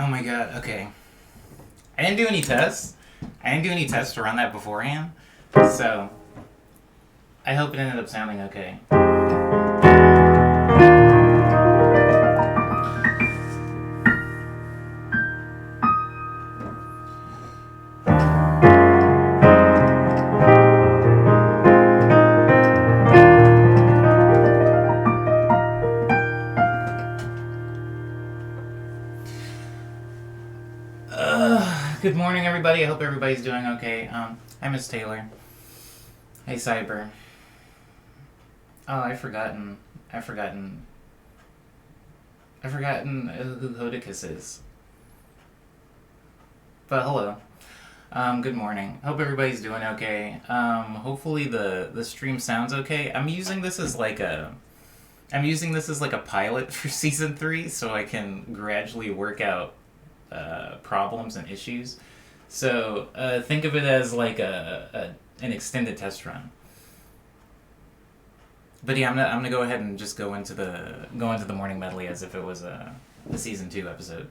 Oh my god, okay. I didn't do any tests. I didn't do any tests to run that beforehand. So, I hope it ended up sounding okay. Good morning, everybody. I hope everybody's doing okay. Hi, Miss Taylor. Hey, Cyber. Oh, I've forgotten who Hodicus is. But hello. Good morning. Hope everybody's doing okay. Hopefully the stream sounds okay. I'm using this as like a pilot for season 3, so I can gradually work out problems and issues. So think of it as like an extended test run. But yeah, I'm gonna go ahead and just go into the morning medley as if it was a season 2 episode.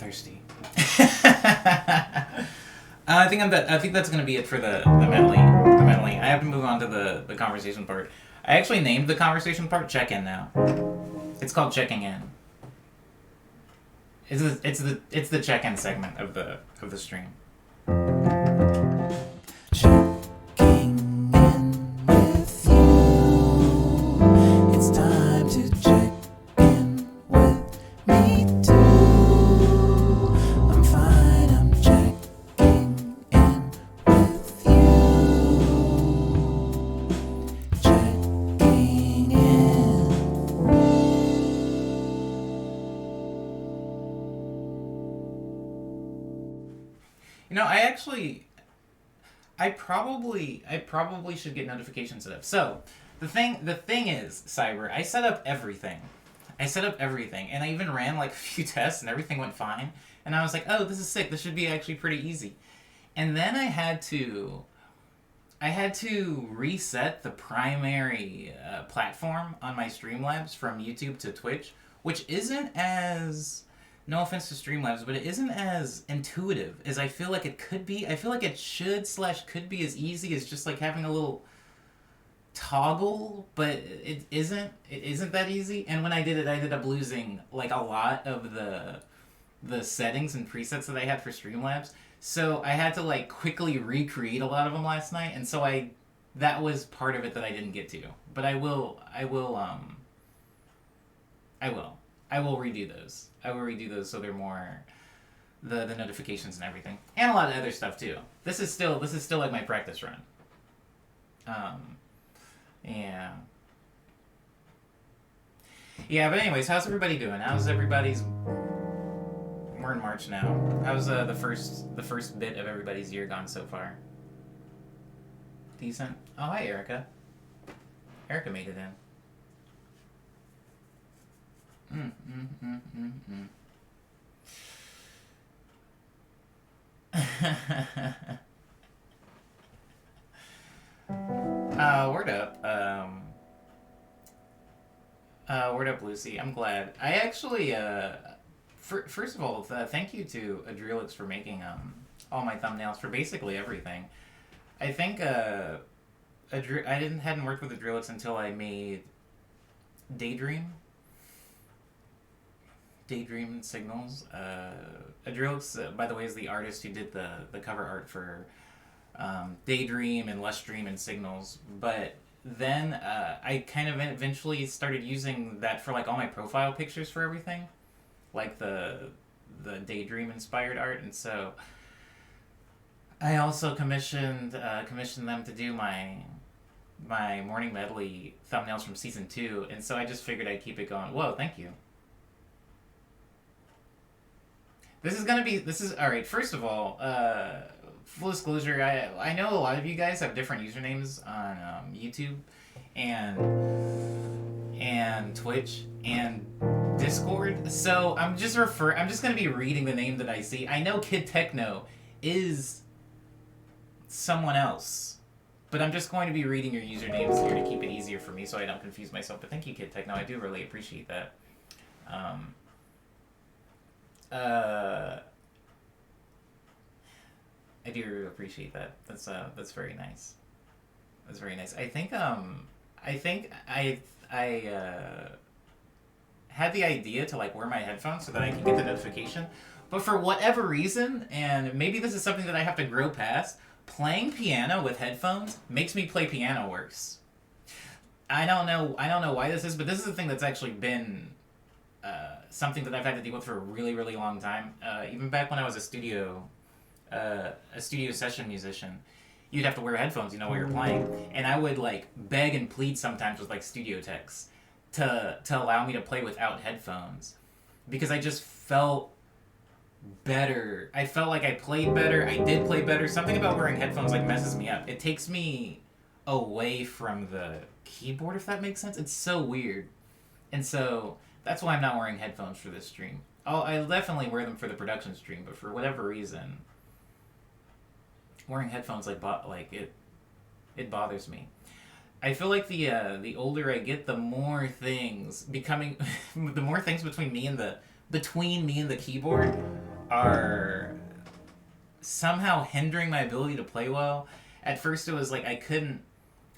thirsty. I think that's gonna be it for the medley. The medley. I have to move on to the conversation part. I actually named the conversation part check-in now. It's called checking in. It's the check-in segment of the stream. Checking in with you. It's time to check in with me too. I'm fine. I'm checking in with you. Checking in. You know, I probably should get notifications set up. So, the thing is, Cyber, I set up everything, and I even ran like a few tests, and everything went fine. And I was like, oh, this is sick. This should be actually pretty easy. And then I had to reset the primary platform on my Streamlabs from YouTube to Twitch, which isn't as, no offense to Streamlabs, but it isn't as intuitive as I feel like it could be. I feel like it could be as easy as just like having a little toggle, but it isn't. It isn't that easy. And when I did it, I ended up losing like a lot of the settings and presets that I had for Streamlabs. So I had to like quickly recreate a lot of them last night, and so that was part of it that I didn't get to. But I will redo those. I will redo those so they're more the notifications and everything, and a lot of other stuff too. This is still like my practice run. Yeah. Yeah, but anyways, how's everybody doing? How's everybody's? We're in March now. How's the first bit of everybody's year gone so far? Decent. Oh, hi, Erica. Erica made it in. Word up. Word up, Lucy. I'm glad. I actually, first of all, thank you to Adrelix for making all my thumbnails for basically everything. I think I hadn't worked with Adrelix until I made Daydream Signals. Adrelix, by the way, is the artist who did the cover art for Daydream and Lush Dream and Signals. But then I kind of eventually started using that for like all my profile pictures for everything, like the Daydream inspired art. And so I also commissioned them to do my morning medley thumbnails from season 2. And so I just figured I'd keep it going. Whoa, thank you. This is all right. First of all, full disclosure, I know a lot of you guys have different usernames on YouTube and Twitch and Discord. So I'm just gonna be reading the name that I see. I know Kid Techno is someone else, but I'm just going to be reading your usernames here to keep it easier for me so I don't confuse myself. But thank you, Kid Techno. I do really appreciate that. I do appreciate that. That's very nice. That's very nice. I think I had the idea to like wear my headphones so that I can get the notification, but for whatever reason, and maybe this is something that I have to grow past, playing piano with headphones makes me play piano worse. I don't know why this is, but this is the thing that's actually been something that I've had to deal with for a really, really long time. Even back when I was a studio session musician, you'd have to wear headphones, while you're playing. And I would like beg and plead sometimes with like studio techs to allow me to play without headphones, because I just felt better. I felt like I played better. I did play better. Something about wearing headphones like messes me up. It takes me away from the keyboard, if that makes sense. It's so weird. And so that's why I'm not wearing headphones for this stream. I'll definitely wear them for the production stream, but for whatever reason, wearing headphones it bothers me. I feel like the older I get, the more things between me and the keyboard are somehow hindering my ability to play well. At first, it was like I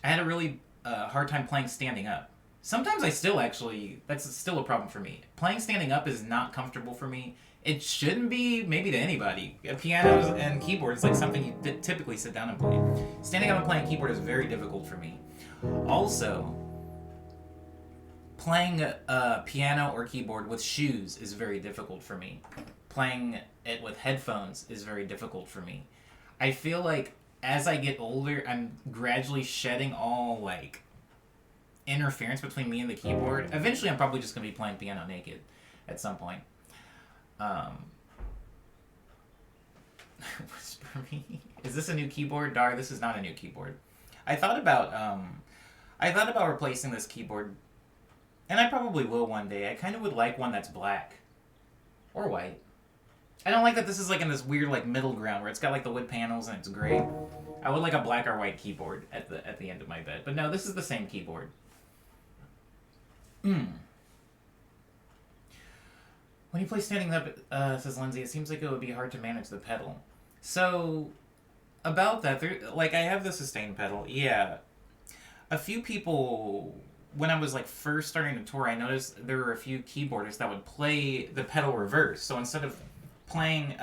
had a really hard time playing standing up. Sometimes I still actually, that's still a problem for me. Playing standing up is not comfortable for me. It shouldn't be, maybe to anybody. Pianos and keyboard is like something you typically sit down and play. Standing up and playing keyboard is very difficult for me. Also, playing piano or keyboard with shoes is very difficult for me. Playing it with headphones is very difficult for me. I feel like as I get older, I'm gradually shedding all like interference between me and the keyboard. Eventually, I'm probably just going to be playing piano naked at some point. Whisper me. Is this a new keyboard? Dar, this is not a new keyboard. I thought about replacing this keyboard, and I probably will one day. I kind of would like one that's black or white. I don't like that this is like in this weird like middle ground where it's got like the wood panels and it's gray. I would like a black or white keyboard at the end of my bed. But no, this is the same keyboard. When you play standing up, says Lindsay, it seems like it would be hard to manage the pedal. So, about that, like I have the sustain pedal. Yeah, a few people, when I was like first starting to tour, I noticed there were a few keyboardists that would play the pedal reverse. So instead of playing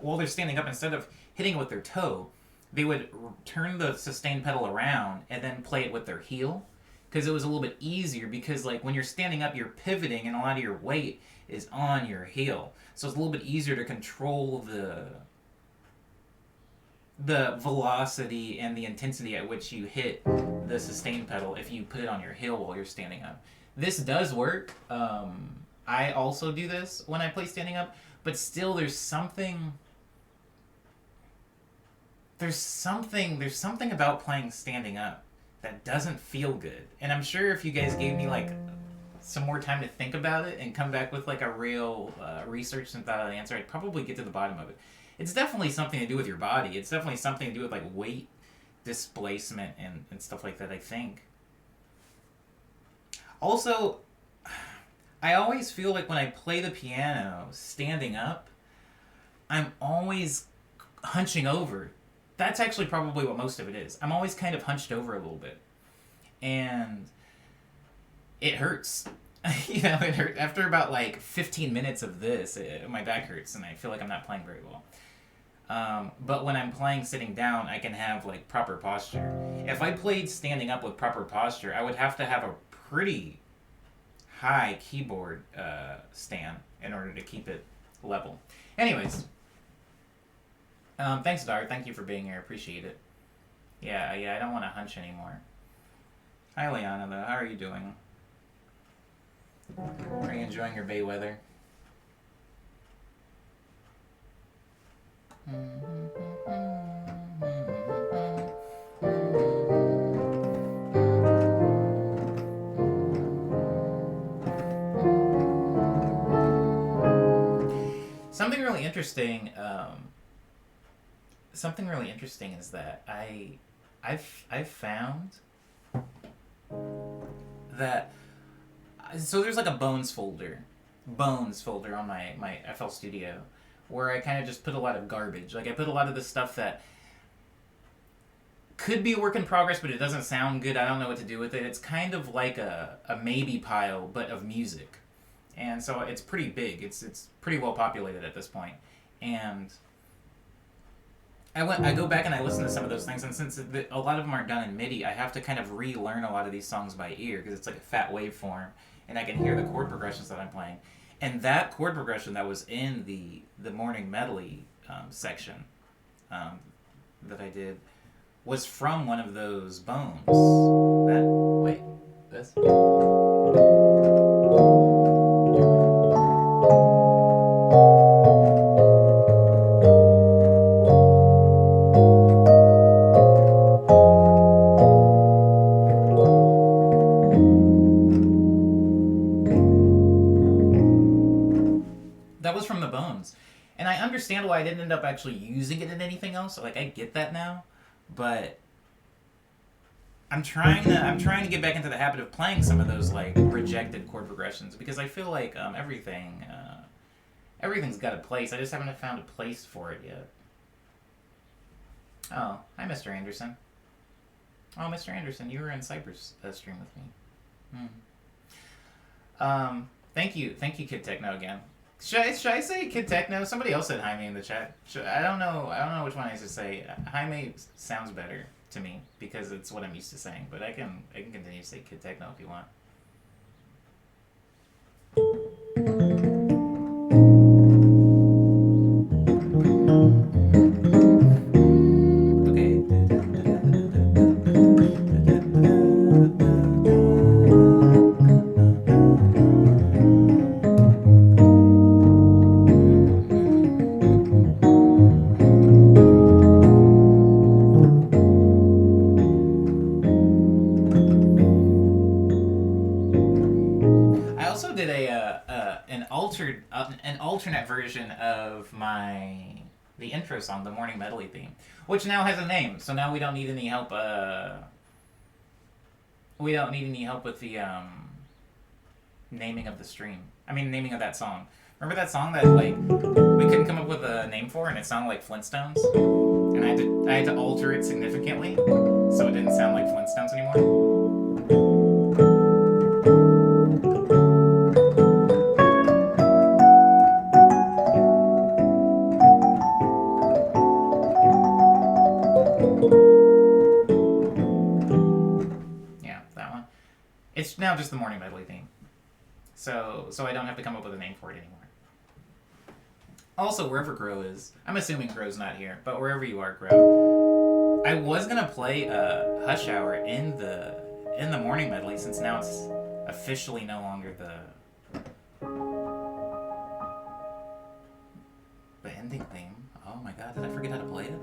while they're standing up, instead of hitting it with their toe, they would turn the sustain pedal around and then play it with their heel, because it was a little bit easier, because like when you're standing up you're pivoting and a lot of your weight is on your heel, so it's a little bit easier to control the velocity and the intensity at which you hit the sustain pedal if you put it on your heel while you're standing up. This does work. I also do this when I play standing up, but still there's something about playing standing up that doesn't feel good. And I'm sure if you guys gave me like some more time to think about it and come back with like a real research and thought of the answer, I'd probably get to the bottom of it. It's definitely something to do with your body. It's definitely something to do with like weight displacement and stuff like that, I think. Also, I always feel like when I play the piano standing up, I'm always hunching over. That's actually probably what most of it is. I'm always kind of hunched over a little bit. And it hurts. It hurt. After about like 15 minutes of this, my back hurts and I feel like I'm not playing very well. But when I'm playing sitting down, I can have like proper posture. If I played standing up with proper posture, I would have to have a pretty high keyboard stand in order to keep it level. Anyways, thanks, Dar. Thank you for being here. Appreciate it. Yeah, I don't want to hunch anymore. Hi, Liana, though. How are you doing? Are you enjoying your bay weather? Something really interesting. Something really interesting is that I've found that, so there's like a bones folder on my FL Studio, where I kind of just put a lot of garbage. Like I put a lot of the stuff that could be a work in progress, but it doesn't sound good. I don't know what to do with it. It's kind of like a maybe pile, but of music. And so it's pretty big. It's pretty well populated at this point. And I go back and I listen to some of those things, and since a lot of them aren't done in MIDI, I have to kind of relearn a lot of these songs by ear, because it's like a fat waveform, and I can hear the chord progressions that I'm playing. And that chord progression that was in the morning medley section that I did was from one of those bones. This? That was from the bones. And I understand why I didn't end up actually using it in anything else. Like, I get that now. But I'm trying to get back into the habit of playing some of those like rejected chord progressions, because I feel like everything Everything's got a place. I just haven't found a place for it yet. Oh, hi, Mr. Anderson. Oh, Mr. Anderson, you were in Cypress stream with me. Thank you, Kid Techno again. Should I say Kid Techno? Somebody else said Jaime in the chat. I don't know which one I should say. Jaime sounds better to me because it's what I'm used to saying. But I can continue to say Kid Techno if you want. An alternate version of the intro song, the Morning Medley theme, which now has a name. So now we don't need any help. We don't need any help with the naming of the stream. I mean, naming of that song. Remember that song that like we couldn't come up with a name for, and it sounded like Flintstones, and I had to alter it significantly so it didn't sound like Flintstones anymore. It's now just the Morning Medley theme. So I don't have to come up with a name for it anymore. Also, wherever Grow is, I'm assuming Grow's not here, but wherever you are, Grow. I was gonna play Hush Hour in the Morning Medley since now it's officially no longer the ending theme. Oh my god, did I forget how to play it?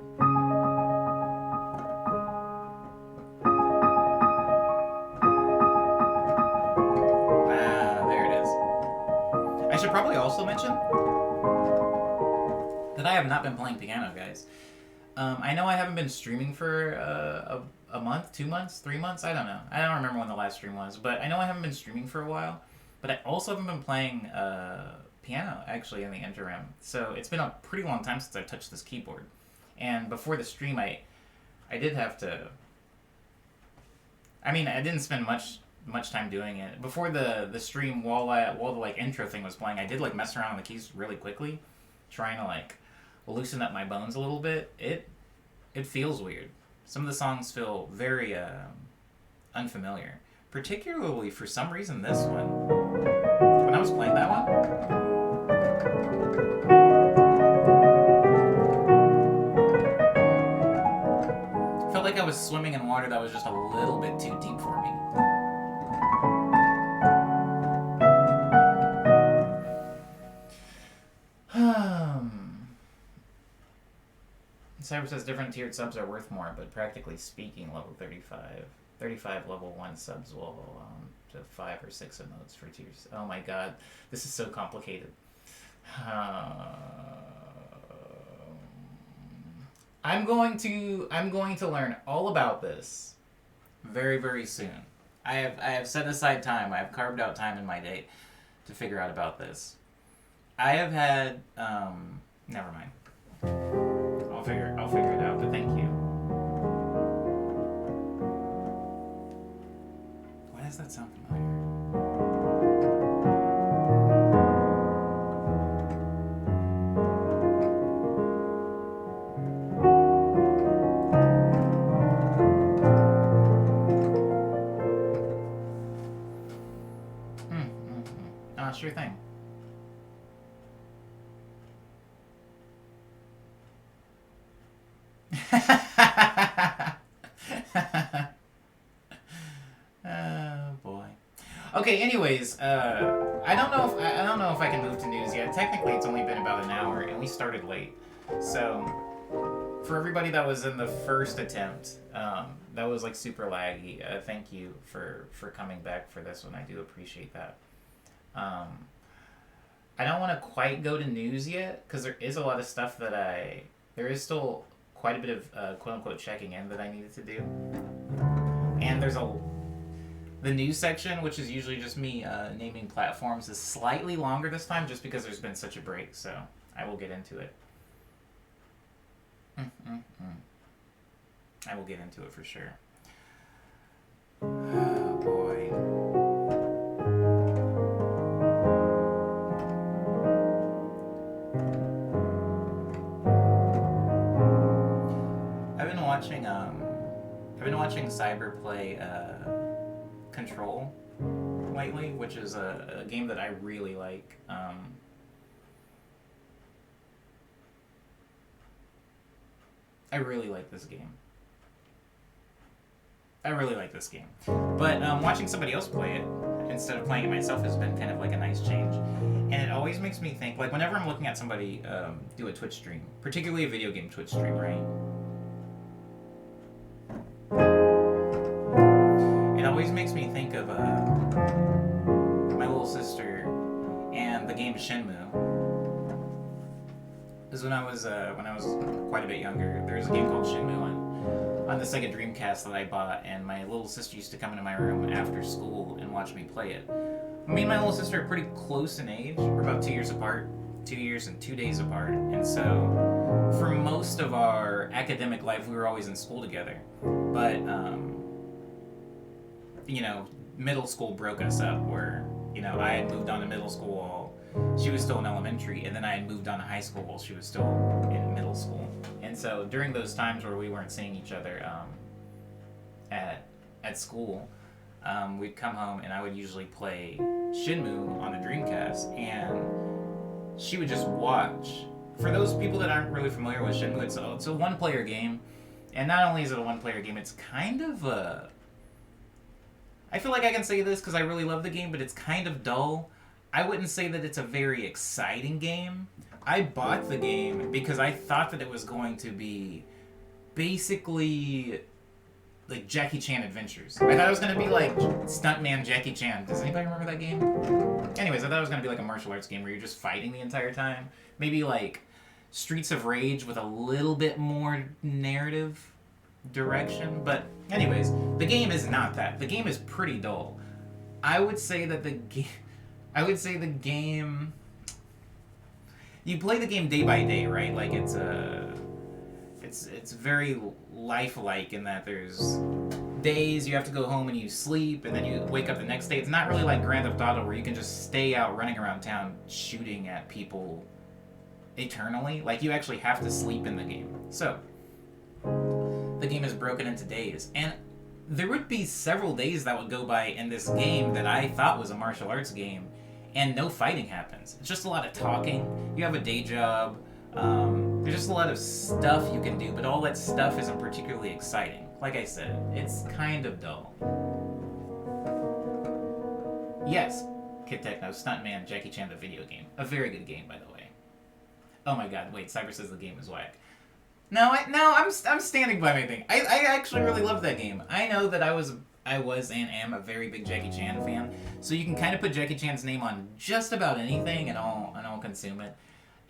I should probably also mention that I have not been playing piano, guys. I know I haven't been streaming for a month, 2 months, 3 months. I don't know. I don't remember when the last stream was, but I know I haven't been streaming for a while. But I also haven't been playing piano, actually, in the interim. So it's been a pretty long time since I touched this keyboard. And before the stream, I did have to... I mean, I didn't spend much time doing it. Before the stream, while the like intro thing was playing, I did like mess around with the keys really quickly, trying to like loosen up my bones a little bit. It feels weird. Some of the songs feel very unfamiliar, particularly for some reason this one. When I was playing that one, felt like I was swimming in water that was just a little bit too deep for me. Cyber says different tiered subs are worth more, but practically speaking, level 35 level 1 subs will to 5 or 6 emotes for tiers. Oh my god, this is so complicated. I'm going to learn all about this very, very soon. I have set aside time. I have carved out time in my day to figure out about this. I have had never mind. I'll figure it out, but thank you. Why does that sound familiar? Sure thing. Oh boy. Okay. Anyways, I don't know if I can move to news yet. Technically, it's only been about an hour, and we started late. So, for everybody that was in the first attempt, that was like super laggy. Thank you for coming back for this one. I do appreciate that. I don't want to quite go to news yet because there is a lot of stuff that there is still quite a bit of quote unquote checking in that I needed to do, and there's a The news section, which is usually just me naming platforms, is slightly longer this time just because there's been such a break, so I will get into it. I will get into it for sure. Oh, boy. I've been watching Cyber play Control lately, which is a game that I really like. I really like this game. But watching somebody else play it instead of playing it myself has been kind of like a nice change. And it always makes me think, like whenever I'm looking at somebody do a Twitch stream, particularly a video game Twitch stream, right? It always makes me think of my little sister and the game Shenmue. Because when I was quite a bit younger, there was a game called Shenmue on the Sega Dreamcast that I bought, and my little sister used to come into my room after school and watch me play it. Me and my little sister are pretty close in age. We're about 2 years apart, 2 years and 2 days apart, and so for most of our academic life, we were always in school together. But middle school broke us up, where I had moved on to middle school while she was still in elementary, and then I had moved on to high school while she was still in middle school. And so during those times where we weren't seeing each other at school, we'd come home and I would usually play Shenmue on the Dreamcast, and she would just watch. For those people that aren't really familiar with Shenmue, it's a one-player game, and not only is it a one-player game, it's kind of a... I feel like I can say this because I really love the game, but it's kind of dull. I wouldn't say that it's a very exciting game. I bought the game because I thought that it was going to be basically like Jackie Chan Adventures. I thought it was going to be like Stuntman Jackie Chan. Does anybody remember that game? Anyways, I thought it was going to be like a martial arts game where you're just fighting the entire time. Maybe like Streets of Rage with a little bit more narrative direction. But anyways, the game is not that. The game is pretty dull. I would say the game... You play the game day by day, right? Like it's very lifelike in that there's days you have to go home and you sleep and then you wake up the next day. It's not really like Grand Theft Auto where you can just stay out running around town shooting at people eternally. Like you actually have to sleep in the game. So the game is broken into days, and there would be several days that would go by in this game that I thought was a martial arts game, and no fighting happens. It's just a lot of talking. You have a day job. There's just a lot of stuff you can do, but all that stuff isn't particularly exciting. Like I said, it's kind of dull. Yes, Kid Techno, Stuntman, Jackie Chan the video game. A very good game, by the way. Oh my god, wait, Cyber says the game is whack. No, I'm standing by my thing. I actually really love that game. I know that I was and am a very big Jackie Chan fan, so you can kind of put Jackie Chan's name on just about anything and I'll consume it.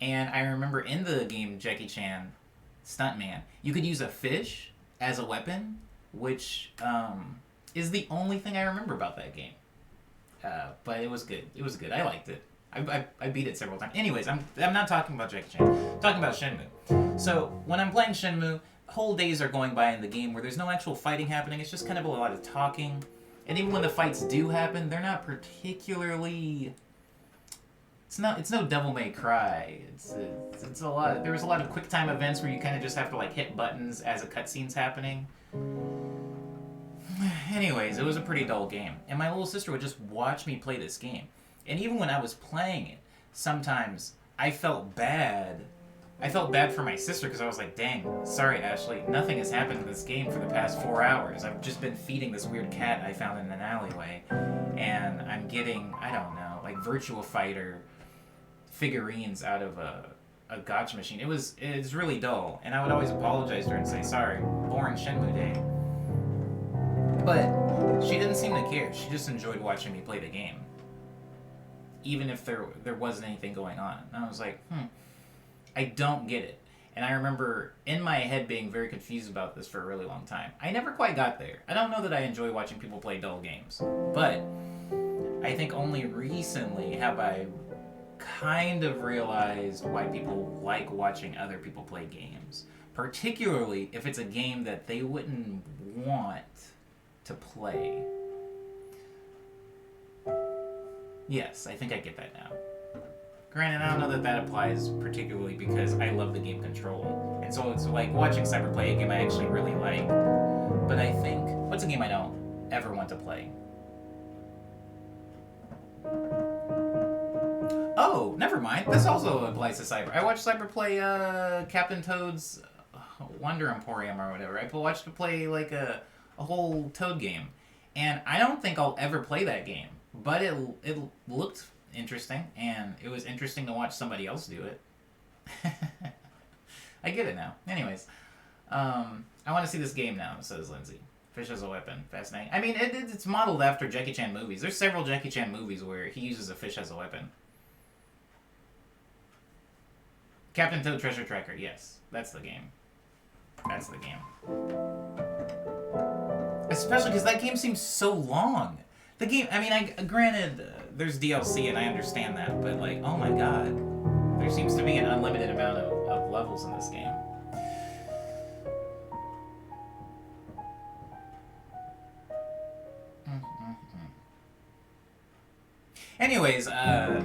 And I remember in the game Jackie Chan Stuntman, you could use a fish as a weapon, which is the only thing I remember about that game. But it was good. It was good. I liked it. I beat it several times. Anyways, I'm not talking about Jackie Chan. I'm talking about Shenmue. So when I'm playing Shenmue, whole days are going by in the game where there's no actual fighting happening. It's just kind of a lot of talking. And even when the fights do happen, they're not particularly... It's no Devil May Cry. It's a lot. There was a lot of quick time events where you kind of just have to like hit buttons as a cutscene's happening. Anyways, it was a pretty dull game. And my little sister would just watch me play this game. And even when I was playing it, sometimes I felt bad. I felt bad for my sister because I was like, dang, sorry, Ashley, nothing has happened in this game for the past 4 hours. I've just been feeding this weird cat I found in an alleyway. And I'm getting, I don't know, like Virtua Fighter figurines out of a gotcha machine. It's really dull. And I would always apologize to her and say, sorry, boring Shenmue day. But she didn't seem to care. She just enjoyed watching me play the game, even if there wasn't anything going on. And I was like, I don't get it. And I remember in my head being very confused about this for a really long time. I never quite got there. I don't know that I enjoy watching people play dull games, but I think only recently have I kind of realized why people like watching other people play games. Particularly if it's a game that they wouldn't want to play. Yes, I think I get that now. Granted, I don't know that that applies particularly because I love the game Control. And so it's like watching Cyber play a game I actually really like. But I think, what's a game I don't ever want to play? Oh, never mind. This also applies to Cyber. I watched Cyber play Captain Toad's Wonder Emporium or whatever. I watched it play like a whole Toad game. And I don't think I'll ever play that game. But it looked interesting, and it was interesting to watch somebody else do it. I get it now. Anyways, I want to see this game now, says Lindsay. Fish as a weapon. Fascinating. I mean, it's modeled after Jackie Chan movies. There's several Jackie Chan movies where he uses a fish as a weapon. Captain Toad Treasure Tracker. Yes, that's the game. That's the game. Especially because that game seems so long. The game, I mean, granted, there's DLC and I understand that, but like, oh my god. There seems to be an unlimited amount of levels in this game. Anyways, yeah,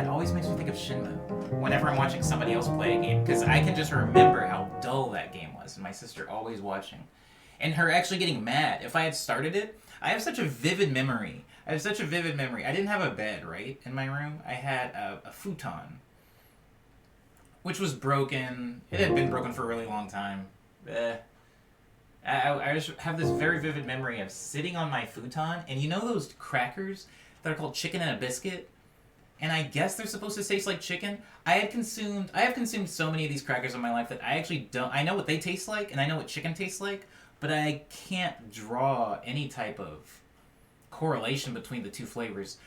it always makes me think of Shenmue whenever I'm watching somebody else play a game, because I can just remember how dull that game was, and my sister always watching. And her actually getting mad. If I had started it, I have such a vivid memory. I didn't have a bed, right, in my room. I had a futon, which was broken. It had been broken for a really long time. I just have this very vivid memory of sitting on my futon, and you know those crackers that are called chicken and a biscuit? And I guess they're supposed to taste like chicken. I have consumed so many of these crackers in my life that I actually don't. I know what they taste like, and I know what chicken tastes like, but I can't draw any type of correlation between the two flavors.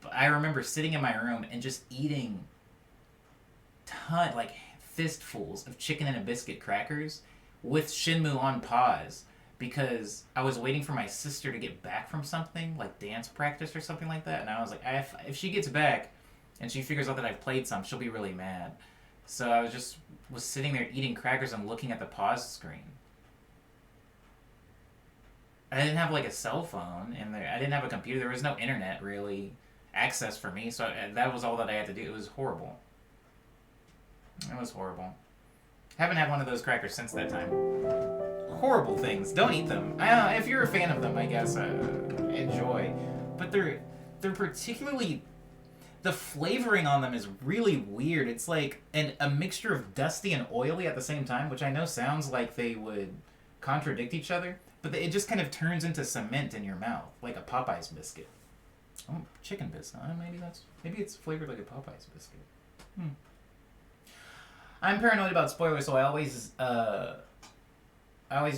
But I remember sitting in my room and just eating fistfuls of chicken and a biscuit crackers with Shenmue on pause because I was waiting for my sister to get back from something, like dance practice or something like that, and I was like, if she gets back and she figures out that I've played some, she'll be really mad. So I was sitting there eating crackers and looking at the pause screen. I didn't have like a cell phone in there. I didn't have a computer. There was no internet really access for me, so that was all that I had to do. It was horrible. It was horrible. Haven't had one of those crackers since that time. Horrible things. Don't eat them. If you're a fan of them, I guess enjoy. But they're particularly, the flavoring on them is really weird. It's like a mixture of dusty and oily at the same time, which I know sounds like they would contradict each other. But it just kind of turns into cement in your mouth, like a Popeye's biscuit. Oh, chicken biscuit. Maybe it's flavored like a Popeye's biscuit. I'm paranoid about spoilers, so I always do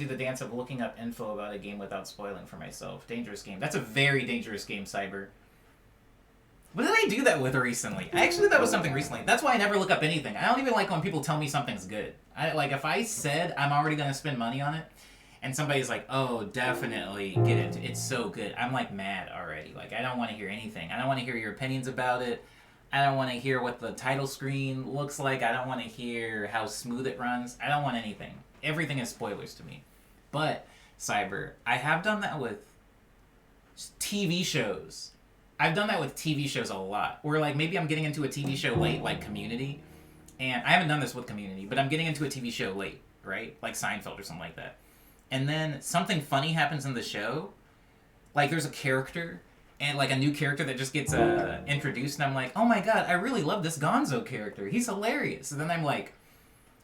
the dance of looking up info about a game without spoiling for myself. Dangerous game. That's a very dangerous game, Cyber. What did I do that with recently? I actually did that with something recently. That's why I never look up anything. I don't even like when people tell me something's good. If I said I'm already going to spend money on it, and somebody's like, oh, definitely get it. It's so good. I'm like mad already. Like, I don't want to hear anything. I don't want to hear your opinions about it. I don't want to hear what the title screen looks like. I don't want to hear how smooth it runs. I don't want anything. Everything is spoilers to me. But, Cyber, I have done that with TV shows. I've done that with TV shows a lot. Where, like, maybe I'm getting into a TV show late, like Community. And I haven't done this with Community, but I'm getting into a TV show late, right? Like Seinfeld or something like that. And then something funny happens in the show. Like, there's a character, and, like, a new character that just gets introduced, and I'm like, oh my god, I really love this Gonzo character. He's hilarious. And then I'm like,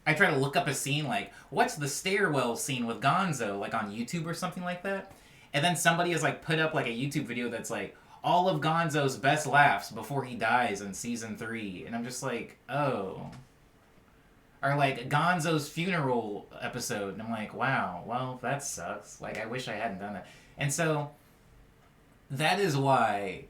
I try to look up a scene, like, what's the stairwell scene with Gonzo, like, on YouTube or something like that? And then somebody has, like, put up, like, a YouTube video that's, like, all of Gonzo's best laughs before he dies in Season 3. And I'm just like, oh. Or, like, Gonzo's funeral episode. And I'm like, wow, well, that sucks. Like, I wish I hadn't done that. And so, that is why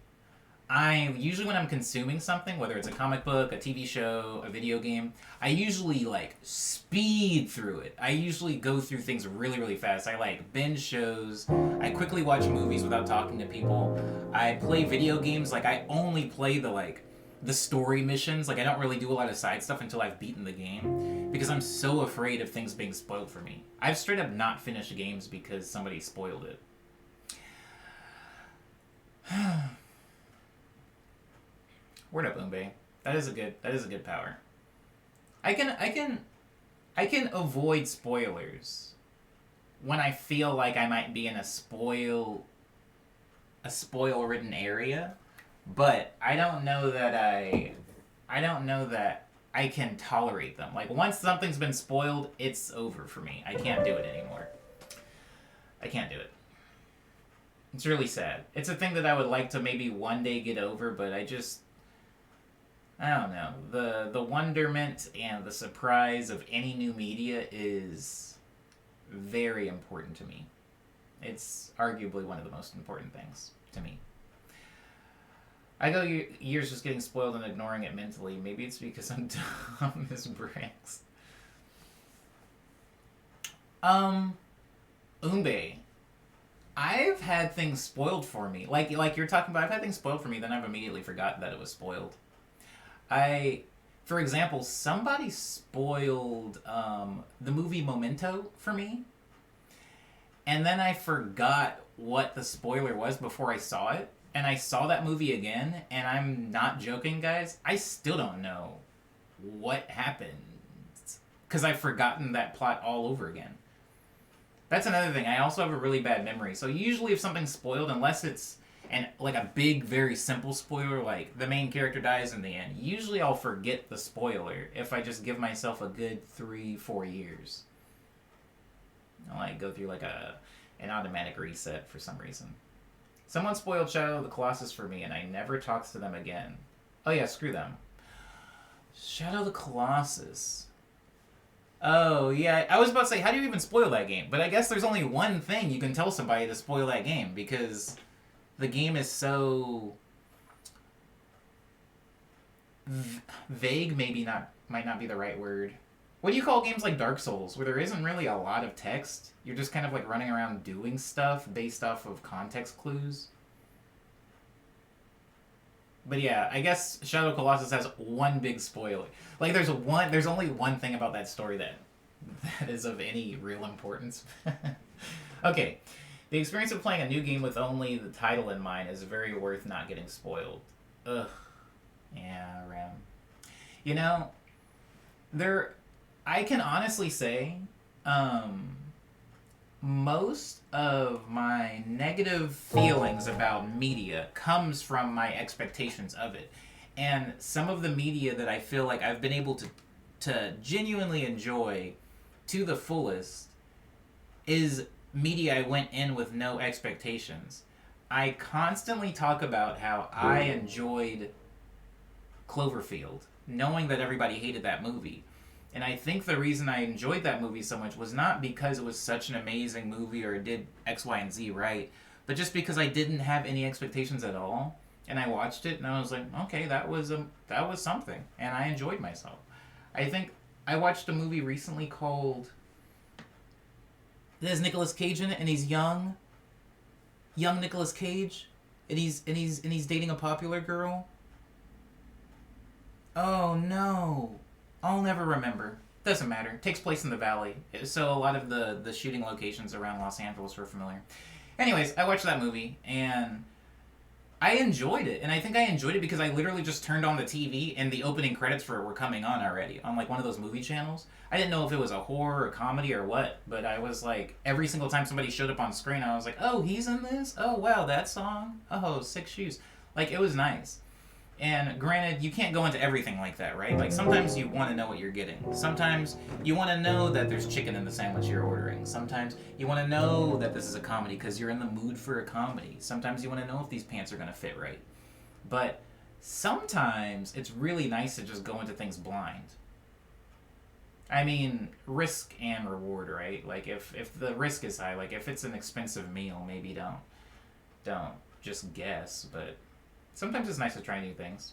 usually when I'm consuming something, whether it's a comic book, a TV show, a video game, I usually like speed through it. I usually go through things really, really fast. I like binge shows. I quickly watch movies without talking to people. I play video games. Like I only play the story missions. Like I don't really do a lot of side stuff until I've beaten the game because I'm so afraid of things being spoiled for me. I've straight up not finished games because somebody spoiled it. Word up, Umbe. That is a good power. I can avoid spoilers when I feel like I might be in a spoil ridden area, but I don't know that I can tolerate them. Like once something's been spoiled, it's over for me. I can't do it anymore. I can't do it. It's really sad. It's a thing that I would like to maybe one day get over, but I don't know. The wonderment and the surprise of any new media is very important to me. It's arguably one of the most important things to me. I go years just getting spoiled and ignoring it mentally. Maybe it's because I'm dumb as bricks. Umbe. I've had things spoiled for me. Like you're talking about, I've had things spoiled for me, then I've immediately forgotten that it was spoiled. For example, somebody spoiled the movie Memento for me, and then I forgot what the spoiler was before I saw it, and I saw that movie again, and I'm not joking, guys, I still don't know what happened, because I've forgotten that plot all over again. That's another thing. I also have a really bad memory, so usually if something's spoiled, unless it's like a big, very simple spoiler, like the main character dies in the end, usually I'll forget the spoiler if I just give myself a good 3-4 years. I'll like go through like an automatic reset for some reason. Someone spoiled Shadow of the Colossus for me, and I never talked to them again. Oh yeah, screw them. Shadow of the Colossus. Oh yeah, I was about to say, how do you even spoil that game? But I guess there's only one thing you can tell somebody to spoil that game, because the game is so vague. Might not be the right word. What do you call games like Dark Souls, where there isn't really a lot of text? You're just kind of like running around doing stuff based off of context clues. But yeah, I guess Shadow of Colossus has one big spoiler. Like there's only one thing about that story that is of any real importance. Okay. The experience of playing a new game with only the title in mind is very worth not getting spoiled. Ugh. Yeah, Ram. You know, I can honestly say, most of my negative feelings about media comes from my expectations of it. And some of the media that I feel like I've been able to genuinely enjoy to the fullest is media I went in with no expectations. I constantly talk about how I enjoyed Cloverfield, knowing that everybody hated that movie. And I think the reason I enjoyed that movie so much was not because it was such an amazing movie or it did X, Y, and Z right, but just because I didn't have any expectations at all. And I watched it and I was like, okay, that was something. And I enjoyed myself. I think I watched a movie recently called... There's Nicolas Cage in it, and he's young Nicolas Cage, and he's dating a popular girl. Oh no, I'll never remember. Doesn't matter. It takes place in the valley, so a lot of the shooting locations around Los Angeles were familiar. Anyways, I watched that movie and I enjoyed it, and I think I enjoyed it because I literally just turned on the TV and the opening credits for it were coming on already on like one of those movie channels. I didn't know if it was a horror or comedy or what, but I was like, every single time somebody showed up on screen, I was like, oh, he's in this? Oh, wow, that song? Oh, Six Shoes. Like, it was nice. And granted, you can't go into everything like that, right? Like, sometimes you want to know what you're getting. Sometimes you want to know that there's chicken in the sandwich you're ordering. Sometimes you want to know that this is a comedy because you're in the mood for a comedy. Sometimes you want to know if these pants are going to fit right. But sometimes it's really nice to just go into things blind. I mean, risk and reward, right? Like, if the risk is high, like, if it's an expensive meal, maybe don't just guess, but Sometimes it's nice to try new things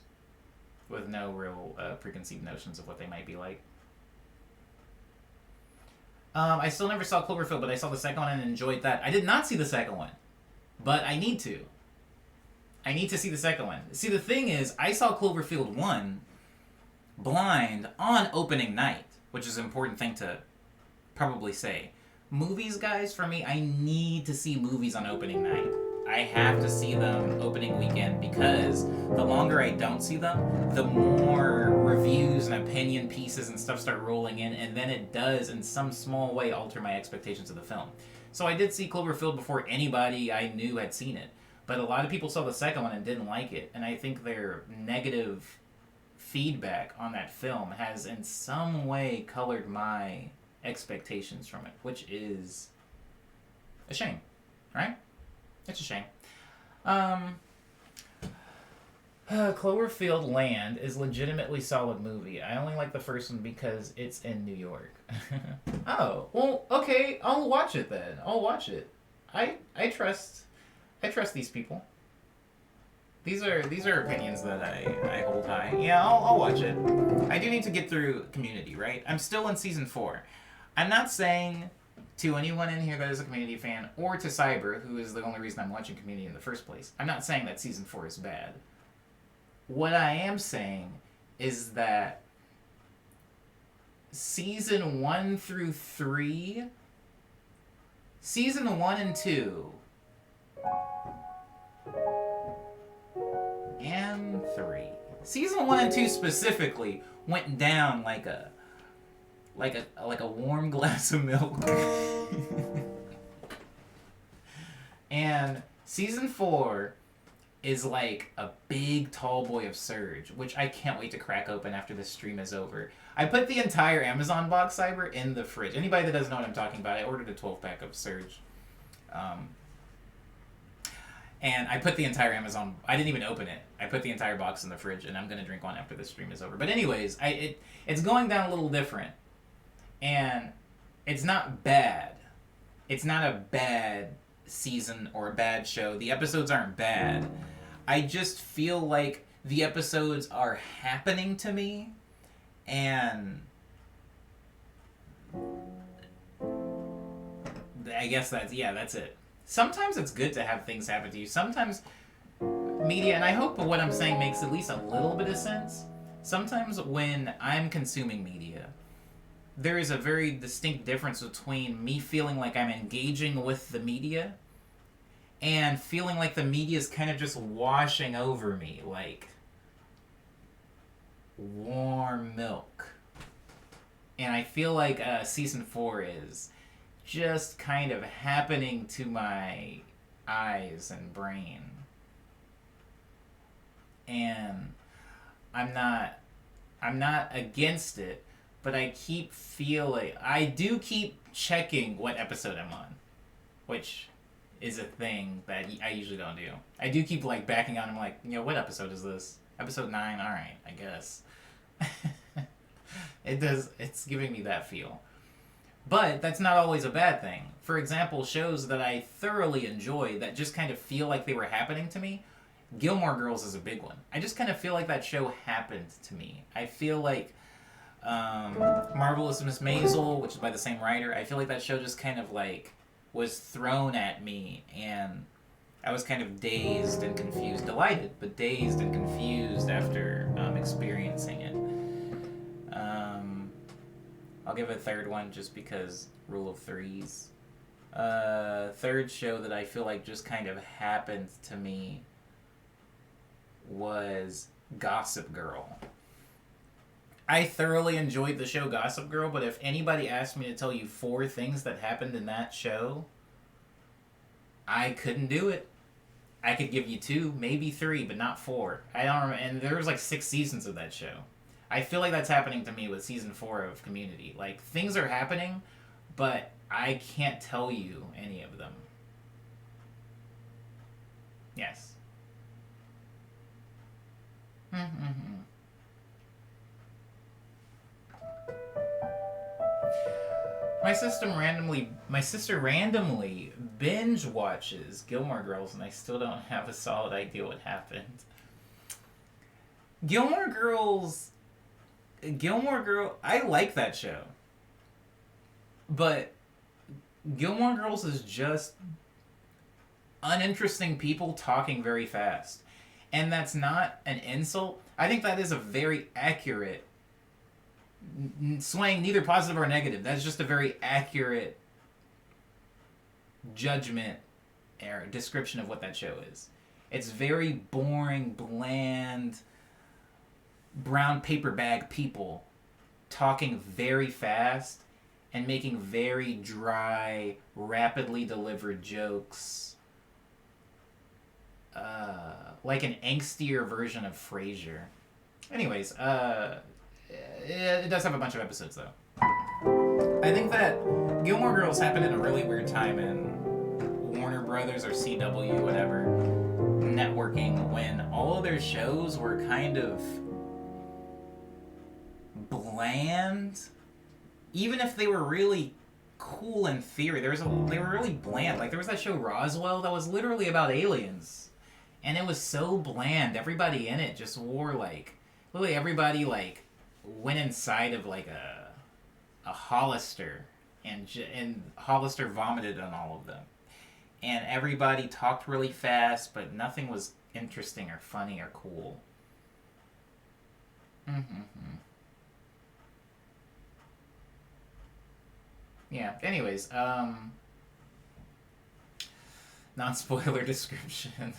with no real preconceived notions of what they might be like. I still never saw Cloverfield, but I saw the second one and enjoyed that. I did not see the second one, but I need to. I need to see the second one. See, the thing is, I saw Cloverfield 1 blind on opening night, which is an important thing to probably say. Movies, guys, for me, I need to see movies on opening night. I have to see them opening weekend because the longer I don't see them, the more reviews and opinion pieces and stuff start rolling in, and then it does, in some small way, alter my expectations of the film. So I did see Cloverfield before anybody I knew had seen it, but a lot of people saw the second one and didn't like it, and I think their negative feedback on that film has in some way colored my expectations from it, which is a shame, right? It's a shame. Cloverfield Land is legitimately solid movie. I only like the first one because it's in New York. Oh, well, okay, I'll watch it then. I'll watch it. I trust these people. These are opinions that I hold high. Yeah, I'll watch it. I do need to get through Community, right? I'm still in season 4. I'm not saying to anyone in here that is a Community fan, or to Cyber, who is the only reason I'm watching Community in the first place. I'm not saying that season 4 is bad. What I am saying is that season 1 through 3, season 1 and 2, and 3. Season 1 and 2 specifically went down like a warm glass of milk. And season 4 is like a big tall boy of Surge, which I can't wait to crack open after this stream is over. I put the entire Amazon box, Cyber, in the fridge. Anybody that doesn't know what I'm talking about, I ordered a 12-pack of Surge. And I put the entire Amazon... I didn't even open it. I put the entire box in the fridge, and I'm going to drink one after this stream is over. But anyways, it's going down a little different. And it's not bad. It's not a bad season or a bad show. The episodes aren't bad. I just feel like the episodes are happening to me, and I guess that's it. Sometimes it's good to have things happen to you. Sometimes media, and I hope what I'm saying makes at least a little bit of sense. Sometimes when I'm consuming media, there is a very distinct difference between me feeling like I'm engaging with the media and feeling like the media is kind of just washing over me like warm milk. And I feel like season 4 is just kind of happening to my eyes and brain. And I'm not against it, but I do keep checking what episode I'm on, which is a thing that I usually don't do. I do keep like backing out and I'm like, what episode is this? Episode 9, alright, I guess. It's giving me that feel. But that's not always a bad thing. For example, shows that I thoroughly enjoy that just kind of feel like they were happening to me, Gilmore Girls is a big one. I just kind of feel like that show happened to me. I feel like Marvelous Miss Maisel, which is by the same writer, I feel like that show just kind of like was thrown at me, and I was kind of dazed and confused. Delighted, but dazed and confused after experiencing it. I'll give a third one just because rule of threes. Third show that I feel like just kind of happened to me was Gossip Girl. I thoroughly enjoyed the show Gossip Girl, but if anybody asked me to tell you 4 things that happened in that show, I couldn't do it. I could give you 2, maybe 3, but not 4. I don't remember, and there was like 6 seasons of that show. I feel like that's happening to me with season 4 of Community. Like, things are happening, but I can't tell you any of them. Yes. My sister randomly binge watches Gilmore Girls, and I still don't have a solid idea what happened. Gilmore Girls. I like that show. But Gilmore Girls is just uninteresting people talking very fast. And that's not an insult. I think that is a very accurate, swaying neither positive or negative. That's just a very accurate judgment or description of what that show is. It's very boring, bland, brown paper bag people talking very fast and making very dry, rapidly delivered jokes. Like an angstier version of Frasier. Anyways, it does have a bunch of episodes, though. I think that Gilmore Girls happened in a really weird time in Warner Brothers or CW, whatever, networking, when all of their shows were kind of bland. Even if they were really cool in theory, they were really bland. Like, there was that show Roswell that was literally about aliens. And it was so bland. Everybody in it just wore, like... Literally everybody, like, went inside of, like, a Hollister. And Hollister vomited on all of them. And everybody talked really fast, but nothing was interesting or funny or cool. Yeah, anyways, non-spoiler description.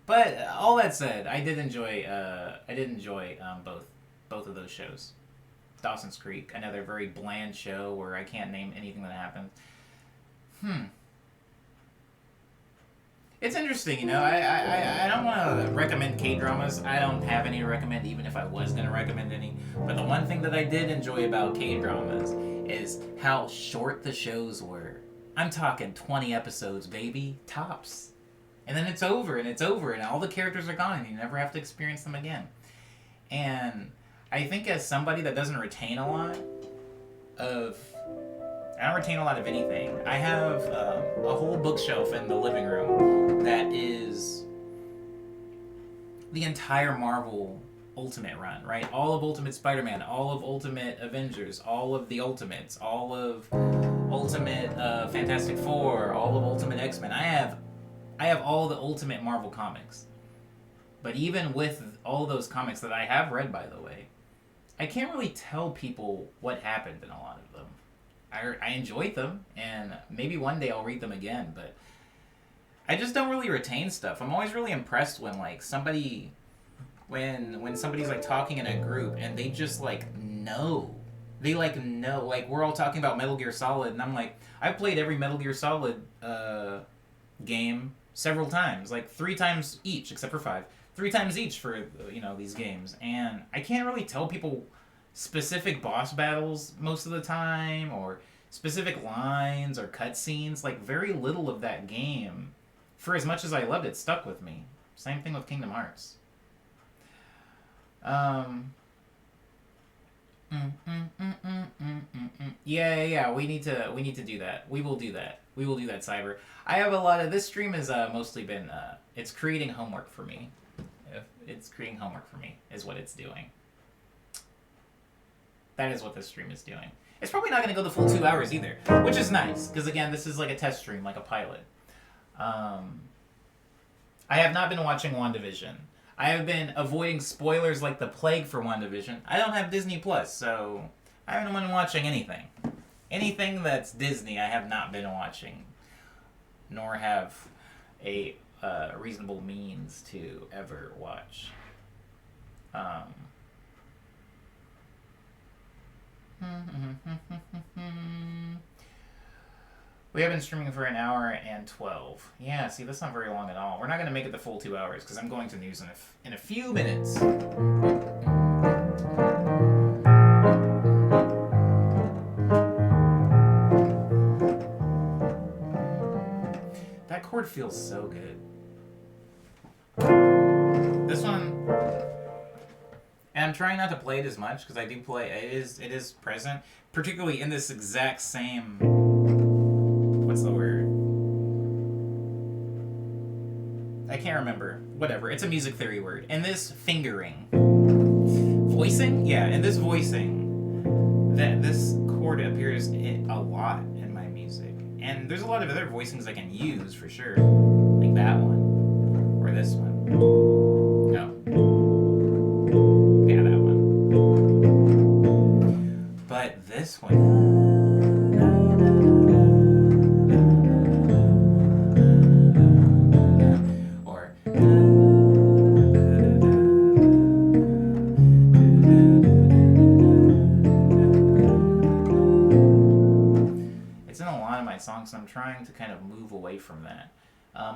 But all that said, I did enjoy both of those shows. Dawson's Creek, another very bland show where I can't name anything that happened. It's interesting, you know. I don't want to recommend K-dramas. I don't have any to recommend, even if I was going to recommend any. But the one thing that I did enjoy about K-dramas is how short the shows were. I'm talking 20 episodes, baby. Tops. And then it's over, and all the characters are gone, and you never have to experience them again. And I think as somebody that doesn't retain a lot of... I don't retain a lot of anything. I have a whole bookshelf in the living room that is the entire Marvel Ultimate run, right? All of Ultimate Spider-Man, all of Ultimate Avengers, all of the Ultimates, all of Ultimate Fantastic Four, all of Ultimate X-Men. I have all the Ultimate Marvel comics. But even with all those comics that I have read, by the way, I can't really tell people what happened in a lot of them. I enjoyed them, and maybe one day I'll read them again, but I just don't really retain stuff. I'm always really impressed when, like, somebody's, like, talking in a group, and they just, like, know. They, like, know. Like, we're all talking about Metal Gear Solid, and I'm like, I've played every Metal Gear Solid game several times. Like, 3 times each, except for 5. 3 times each for, these games. And I can't really tell people specific boss battles most of the time, or specific lines or cutscenes. Like, very little of that game, for as much as I loved it, stuck with me. Same thing with Kingdom Hearts. Yeah, we need to do that. We will do that, Cyber. I have a lot of... This stream has mostly been... it's creating homework for me. It's creating homework for me, is what it's doing. That is what this stream is doing. It's probably not going to go the full 2 hours either, which is nice, because again, this is like a test stream, like a pilot. I have not been watching WandaVision. I have been avoiding spoilers like the plague for WandaVision. I don't have Disney Plus, so I haven't been watching anything. Anything that's Disney, I have not been watching, nor have a reasonable means to ever watch. We have been streaming for 1 hour and 12. Yeah, see, that's not very long at all. We're not going to make it the full 2 hours, because I'm going to news in a few minutes. That chord feels so good. This one... And I'm trying not to play it as much, because I do play... It is present, particularly in this exact same... What's the word? I can't remember. Whatever. It's a music theory word. And this fingering. Voicing? Yeah, and this voicing. This chord appears a lot in my music. And there's a lot of other voicings I can use for sure. Like that one. Or this one. No. Yeah, that one. But this one. Or. It's in a lot of my songs, and I'm trying to kind of move away from that.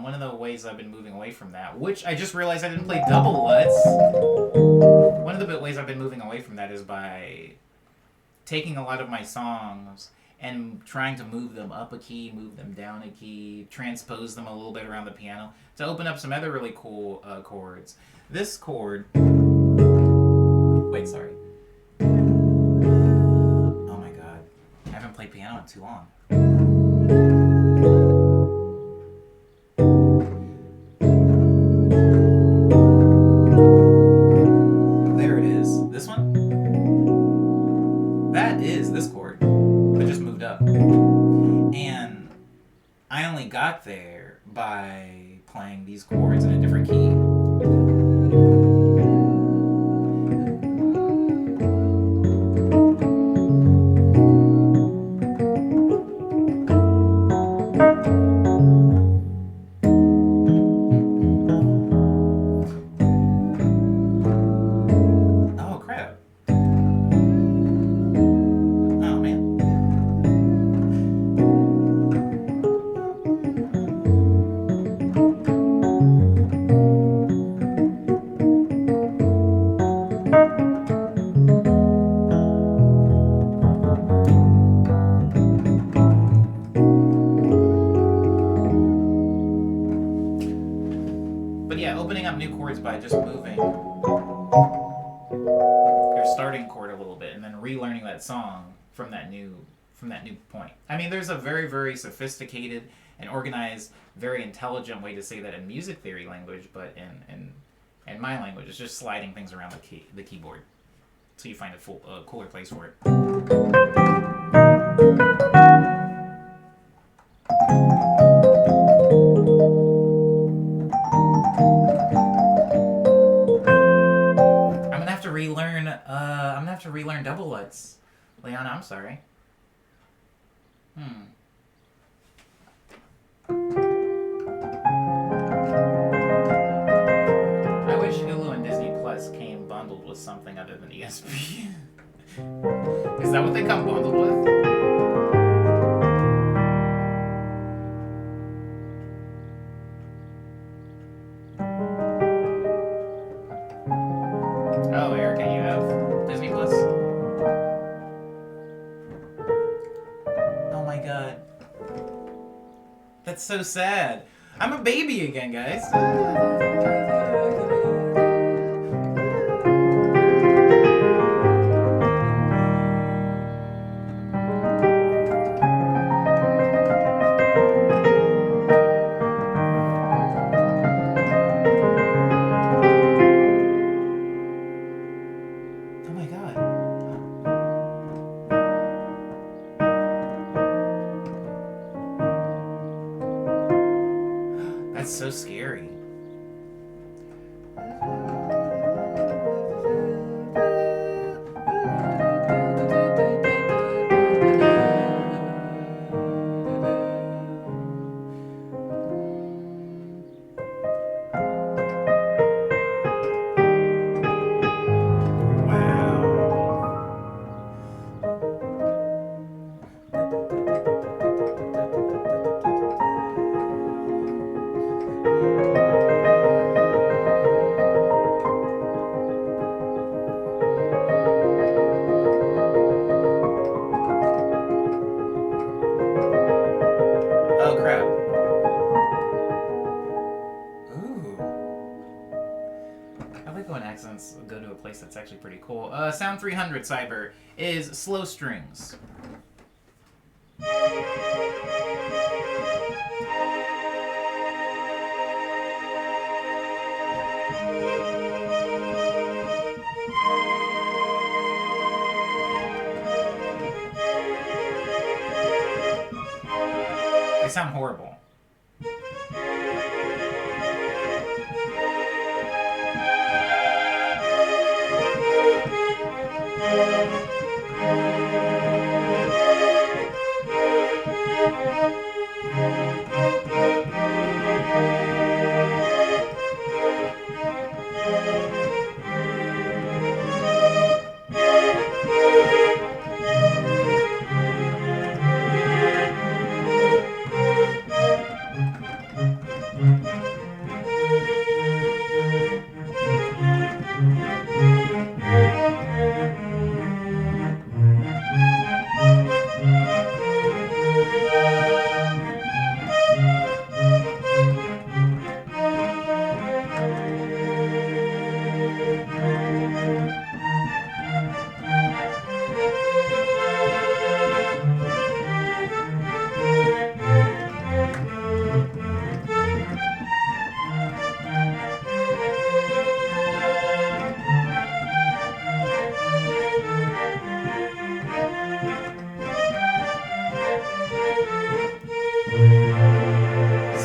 One of the ways I've been moving away from that, which I just realized I didn't play double Lutz. One of the ways I've been moving away from that is by taking a lot of my songs and trying to move them up a key, move them down a key, transpose them a little bit around the piano to open up some other really cool chords. This chord... Wait, sorry. Oh my god. I haven't played piano in too long. There it is. This one? That is this chord. I just moved up. And I only got there by playing these chords in a different key. Opening up new chords by just moving your starting chord a little bit and then relearning that song from that new point. I mean, there's a very, very sophisticated and organized, very intelligent way to say that in music theory language, but in my language, it's just sliding things around the keyboard, so you find a cooler place for it. I'm gonna have to relearn double Lutz. Leanna, I'm sorry. I wish Hulu and Disney Plus came bundled with something other than ESP. Is that what they come bundled with? Oh, Erica, you have Disney Plus? Oh my god. That's so sad. I'm a baby again, guys. That's so scary. Oh crap. Ooh. I like when accents go to a place that's actually pretty cool. Sound 300 Cyber is slow strings. sound horrible.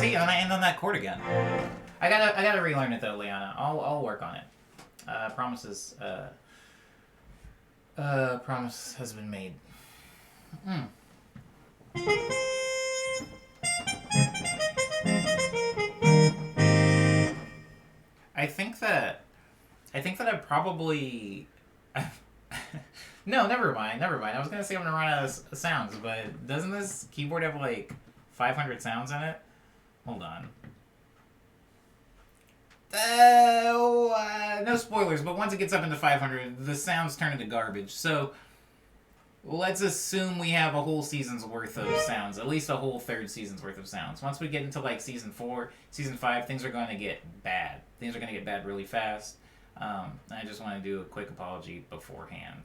See, and I end on that chord again. I gotta relearn it though, Liana. I'll work on it. Promise has been made. I think that I probably. No, never mind. I was gonna say I'm gonna run out of sounds, but doesn't this keyboard have like 500 sounds in it? Hold on. No spoilers, but once it gets up into 500, the sounds turn into garbage. So let's assume we have a whole season's worth of sounds, at least a whole third season's worth of sounds. Once we get into like season 4, season 5, things are going to get bad. Things are going to get bad really fast. I just want to do a quick apology beforehand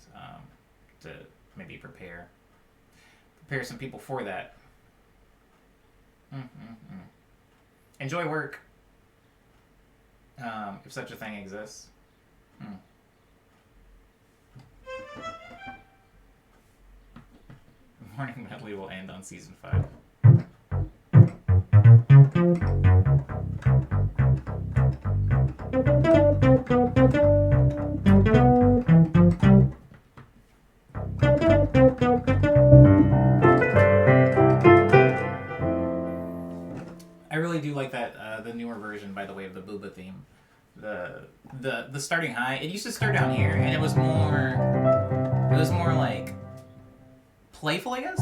to maybe prepare some people for that. Enjoy work, if such a thing exists. Morning Medley will end on season 5. I really do like that the newer version, by the way, of the Booba theme. The starting high. It used to start down here, and it was more like playful, I guess.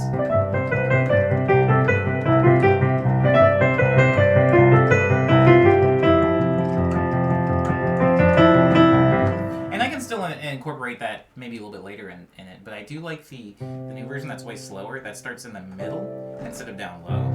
And I can still incorporate that maybe a little bit later in it, but I do like the new version that's way slower, that starts in the middle instead of down low.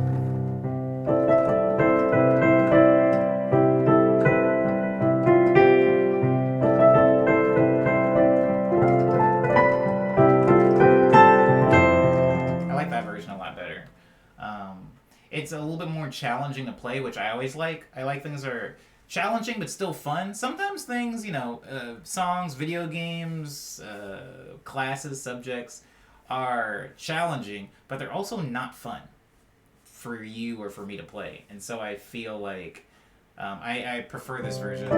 It's a little bit more challenging to play, which I always like. I like things that are challenging but still fun. Sometimes things, songs, video games, classes, subjects are challenging, but they're also not fun for you or for me to play. And so I feel like I prefer this version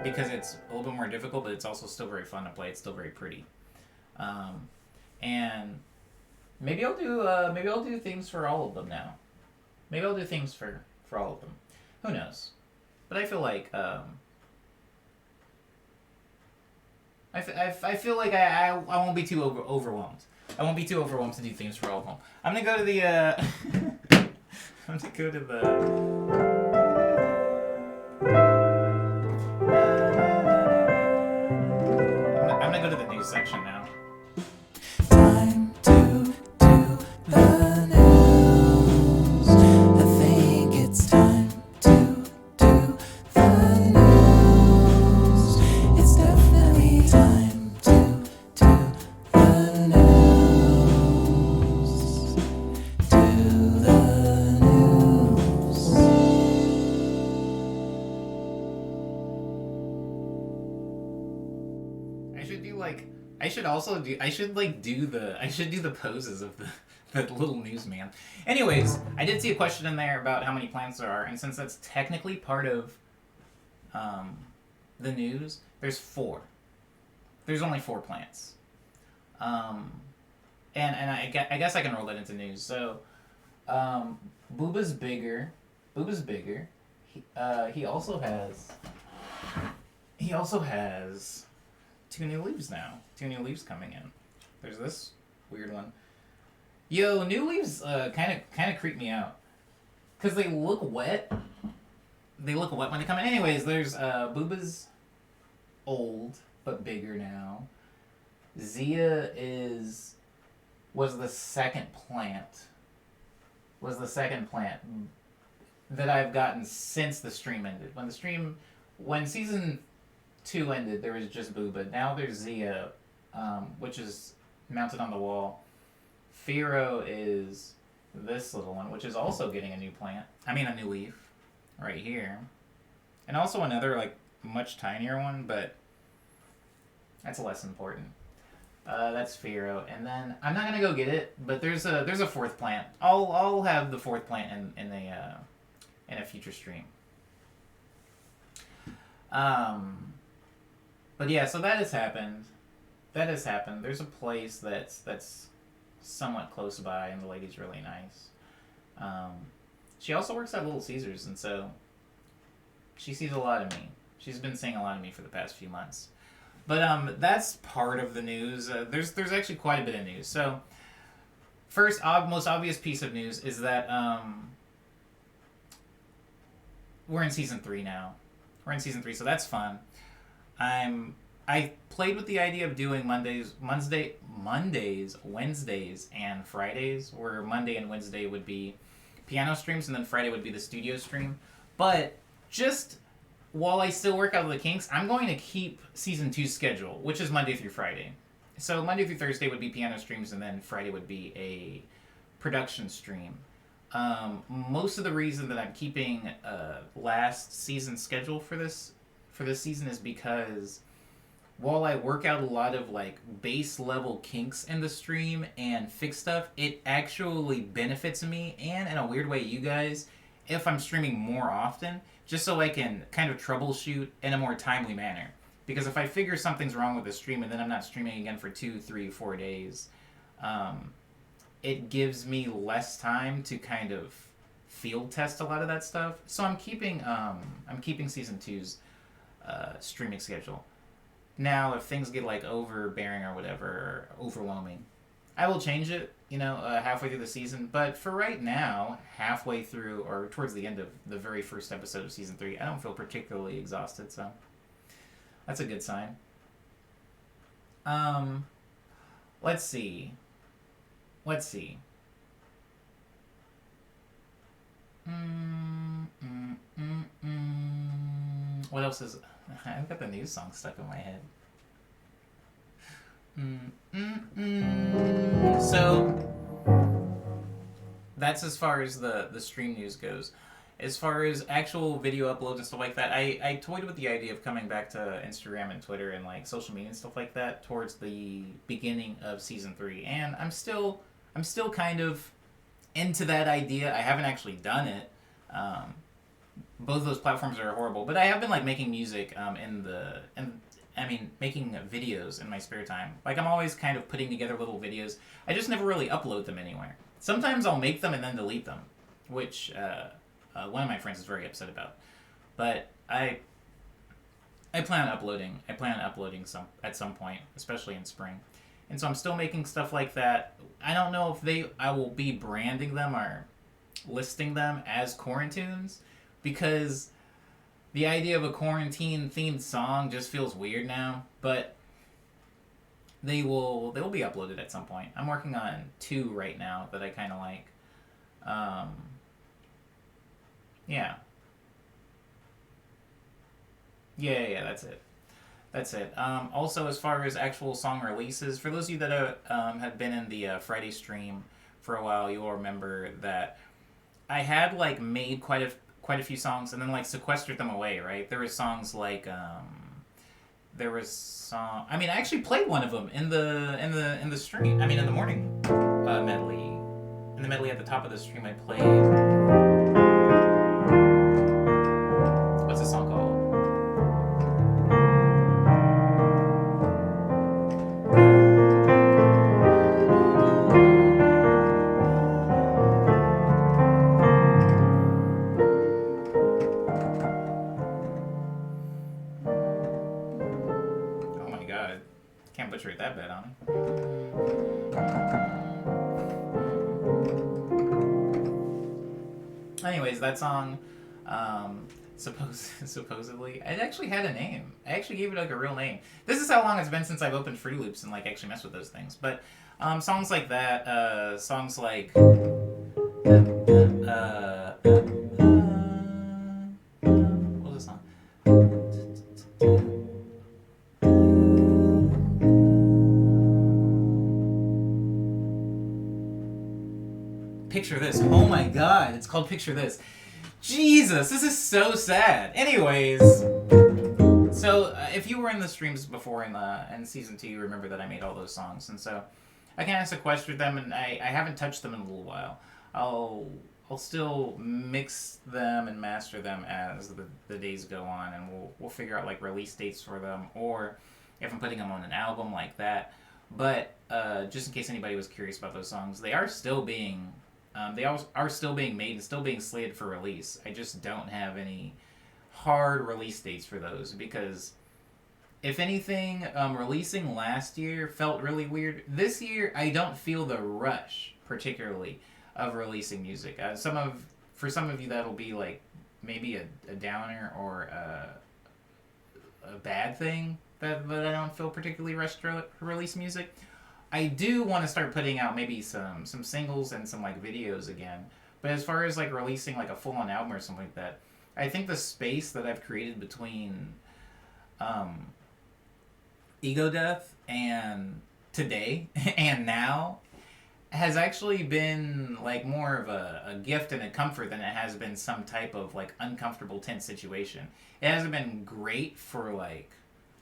because it's a little bit more difficult, but it's also still very fun to play. It's still very pretty. And maybe I'll do themes for all of them now. Maybe I'll do themes for all of them. Who knows? But I feel like I feel like I won't be too overwhelmed. I won't be too overwhelmed to do themes for all of them. I'm gonna go to the I'm gonna go to the I'm gonna go to the news section now. I should also do. I should like do the. I should do the poses of the little newsman. Anyways, I did see a question in there about how many plants there are, and since that's technically part of um, the news, there's four. There's only four plants. Um, and I guess I can roll that into news. So, Booba's bigger. Booba's bigger. He also has. He also has two new leaves now. Two new leaves coming in. There's this weird one. Yo, new leaves kind of creep me out because they look wet. They look wet when they come in. Anyways, there's Booba's old but bigger now. Zia was the second plant. Was the second plant that I've gotten since the stream ended. When season 2 ended, there was just Booba. Now there's Zia, which is mounted on the wall. Firo is this little one, which is also getting a new plant. I mean, a new leaf, right here, and also another like much tinier one, but that's less important. That's Firo, and then I'm not gonna go get it, but there's a fourth plant. I'll have the fourth plant in a future stream. But yeah, so that has happened. That has happened. There's a place that's somewhat close by, and the lady's really nice. She also works at Little Caesars, and so she sees a lot of me. She's been seeing a lot of me for the past few months. But that's part of the news. There's actually quite a bit of news. So first, most obvious piece of news is that we're in season 3 now. We're in season 3, so that's fun. I played with the idea of doing Mondays, Wednesdays, and Fridays, where Monday and Wednesday would be piano streams, and then Friday would be the studio stream. But just while I still work out the kinks, I'm going to keep season 2's schedule, which is Monday through Friday. So Monday through Thursday would be piano streams, and then Friday would be a production stream. Most of the reason that I'm keeping last season's schedule for this season is because while I work out a lot of like base level kinks in the stream and fix stuff, it actually benefits me and in a weird way you guys if I'm streaming more often, just so I can kind of troubleshoot in a more timely manner. Because if I figure something's wrong with the stream and then I'm not streaming again for 2, 3, 4 days, it gives me less time to kind of field test a lot of that stuff. So I'm keeping season 2's streaming schedule. Now, if things get like overbearing or whatever, or overwhelming, I will change it, halfway through the season. But for right now, halfway through or towards the end of the very first episode of season 3, I don't feel particularly exhausted, so that's a good sign. Let's see. What else is... I've got the news song stuck in my head. So, that's as far as the stream news goes. As far as actual video uploads and stuff like that, I toyed with the idea of coming back to Instagram and Twitter and like social media and stuff like that towards the beginning of season 3, and I'm still kind of into that idea. I haven't actually done it. Both of those platforms are horrible, but I have been like making music making videos in my spare time. Like I'm always kind of putting together little videos. I just never really upload them anywhere. Sometimes I'll make them and then delete them, which one of my friends is very upset about. But I plan on uploading. I plan on uploading some at some point, especially in spring. And so I'm still making stuff like that. I don't know if I will be branding them or listing them as Quarantunes, because the idea of a quarantine themed song just feels weird now. But they will be uploaded at some point. I'm working on 2 right now that I kind of like. Yeah, that's it. Also, as far as actual song releases, for those of you that have been in the Friday stream for a while, you will remember that I had like made quite a few songs and then like sequestered them away. Right, there were songs like there was song. I mean, I actually played one of them in the stream. I mean, in the morning medley. In the medley at the top of the stream, I played. What's the song called? Oh my god, can't butcher it that bad, on. Anyways, that song, supposedly, it actually had a name. I actually gave it like a real name. This is how long it's been since I've opened Fruity Loops and like actually messed with those things. But songs like that, songs like what was the song? Picture This. Oh my god, it's called Picture This. Jesus, this is so sad. Anyways, so if you were in the streams before in season 2, you remember that I made all those songs, and so I kind of sequestered them, and I haven't touched them in a little while. I'll still mix them and master them as the days go on, and we'll figure out like release dates for them, or if I'm putting them on an album like that. But just in case anybody was curious about those songs, they are still being are still being made and still being slated for release. I just don't have any hard release dates for those because, if anything, releasing last year felt really weird. This year, I don't feel the rush, particularly, of releasing music. For some of you, that'll be like maybe a downer or a bad thing that I don't feel particularly rushed to release music. I do want to start putting out maybe some singles and some like videos again. But as far as like releasing like a full-on album or something like that, I think the space that I've created between Ego Death and today and now has actually been like more of a gift and a comfort than it has been some type of like uncomfortable tense situation. It hasn't been great for like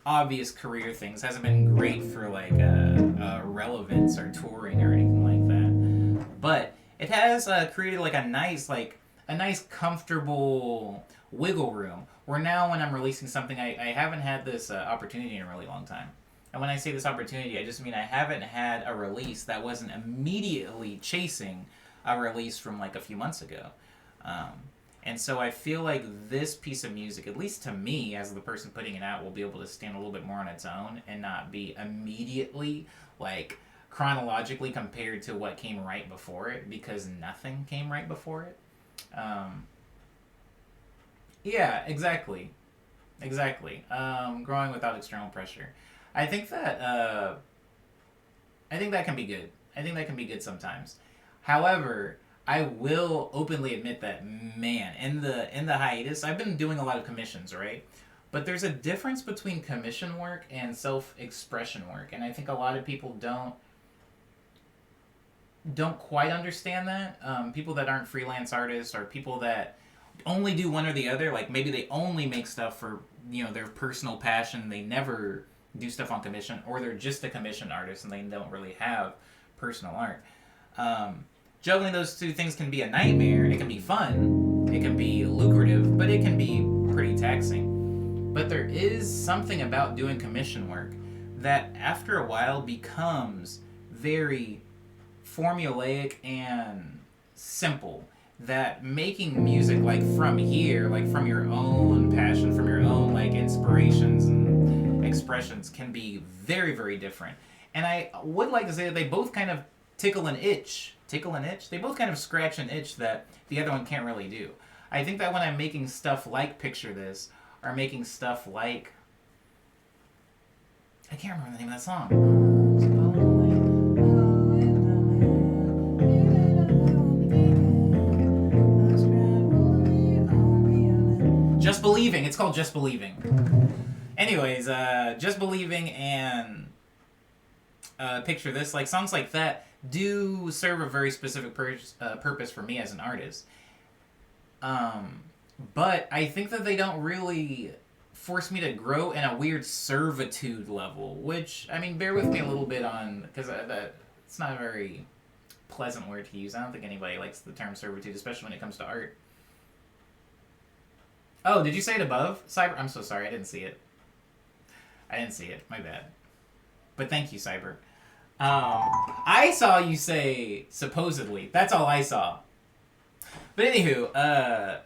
obvious career things, hasn't been great for like relevance or touring or anything like that, but it has created like a nice comfortable wiggle room where now when I'm releasing something, I haven't had this opportunity in a really long time. And when I say this opportunity, I just mean I haven't had a release that wasn't immediately chasing a release from like a few months ago. And so I feel like this piece of music, at least to me as the person putting it out, will be able to stand a little bit more on its own and not be immediately like chronologically compared to what came right before it, because nothing came right before it. Yeah, exactly. Growing without external pressure. I think that can be good. I think that can be good sometimes. However, I will openly admit that, man, in the hiatus, I've been doing a lot of commissions, right? But there's a difference between commission work and self-expression work, and I think a lot of people don't quite understand that. People that aren't freelance artists or people that only do one or the other, like maybe they only make stuff for, their personal passion, they never do stuff on commission, or they're just a commission artist and they don't really have personal art. Juggling those two things can be a nightmare. It can be fun, it can be lucrative, but it can be pretty taxing. But there is something about doing commission work that after a while becomes very formulaic and simple, that making music like from here, like from your own passion, from your own like inspirations and expressions, can be very, very different. And I would like to say that they both kind of tickle an itch. They both kind of scratch an itch that the other one can't really do. I think that when I'm making stuff like Picture This, or making stuff like, I can't remember the name of that song. Just Believing. It's called Just Believing. Anyways, Just Believing and Picture This, like songs like that do serve a very specific purpose for me as an artist. But I think that they don't really forced me to grow in a weird servitude level, which, I mean, bear with me a little bit on, because it's not a very pleasant word to use. I don't think anybody likes the term servitude, especially when it comes to art. Oh, did you say it above? Cyber, I'm so sorry, I didn't see it. My bad. But thank you, Cyber. I saw you say supposedly. That's all I saw. But anywho,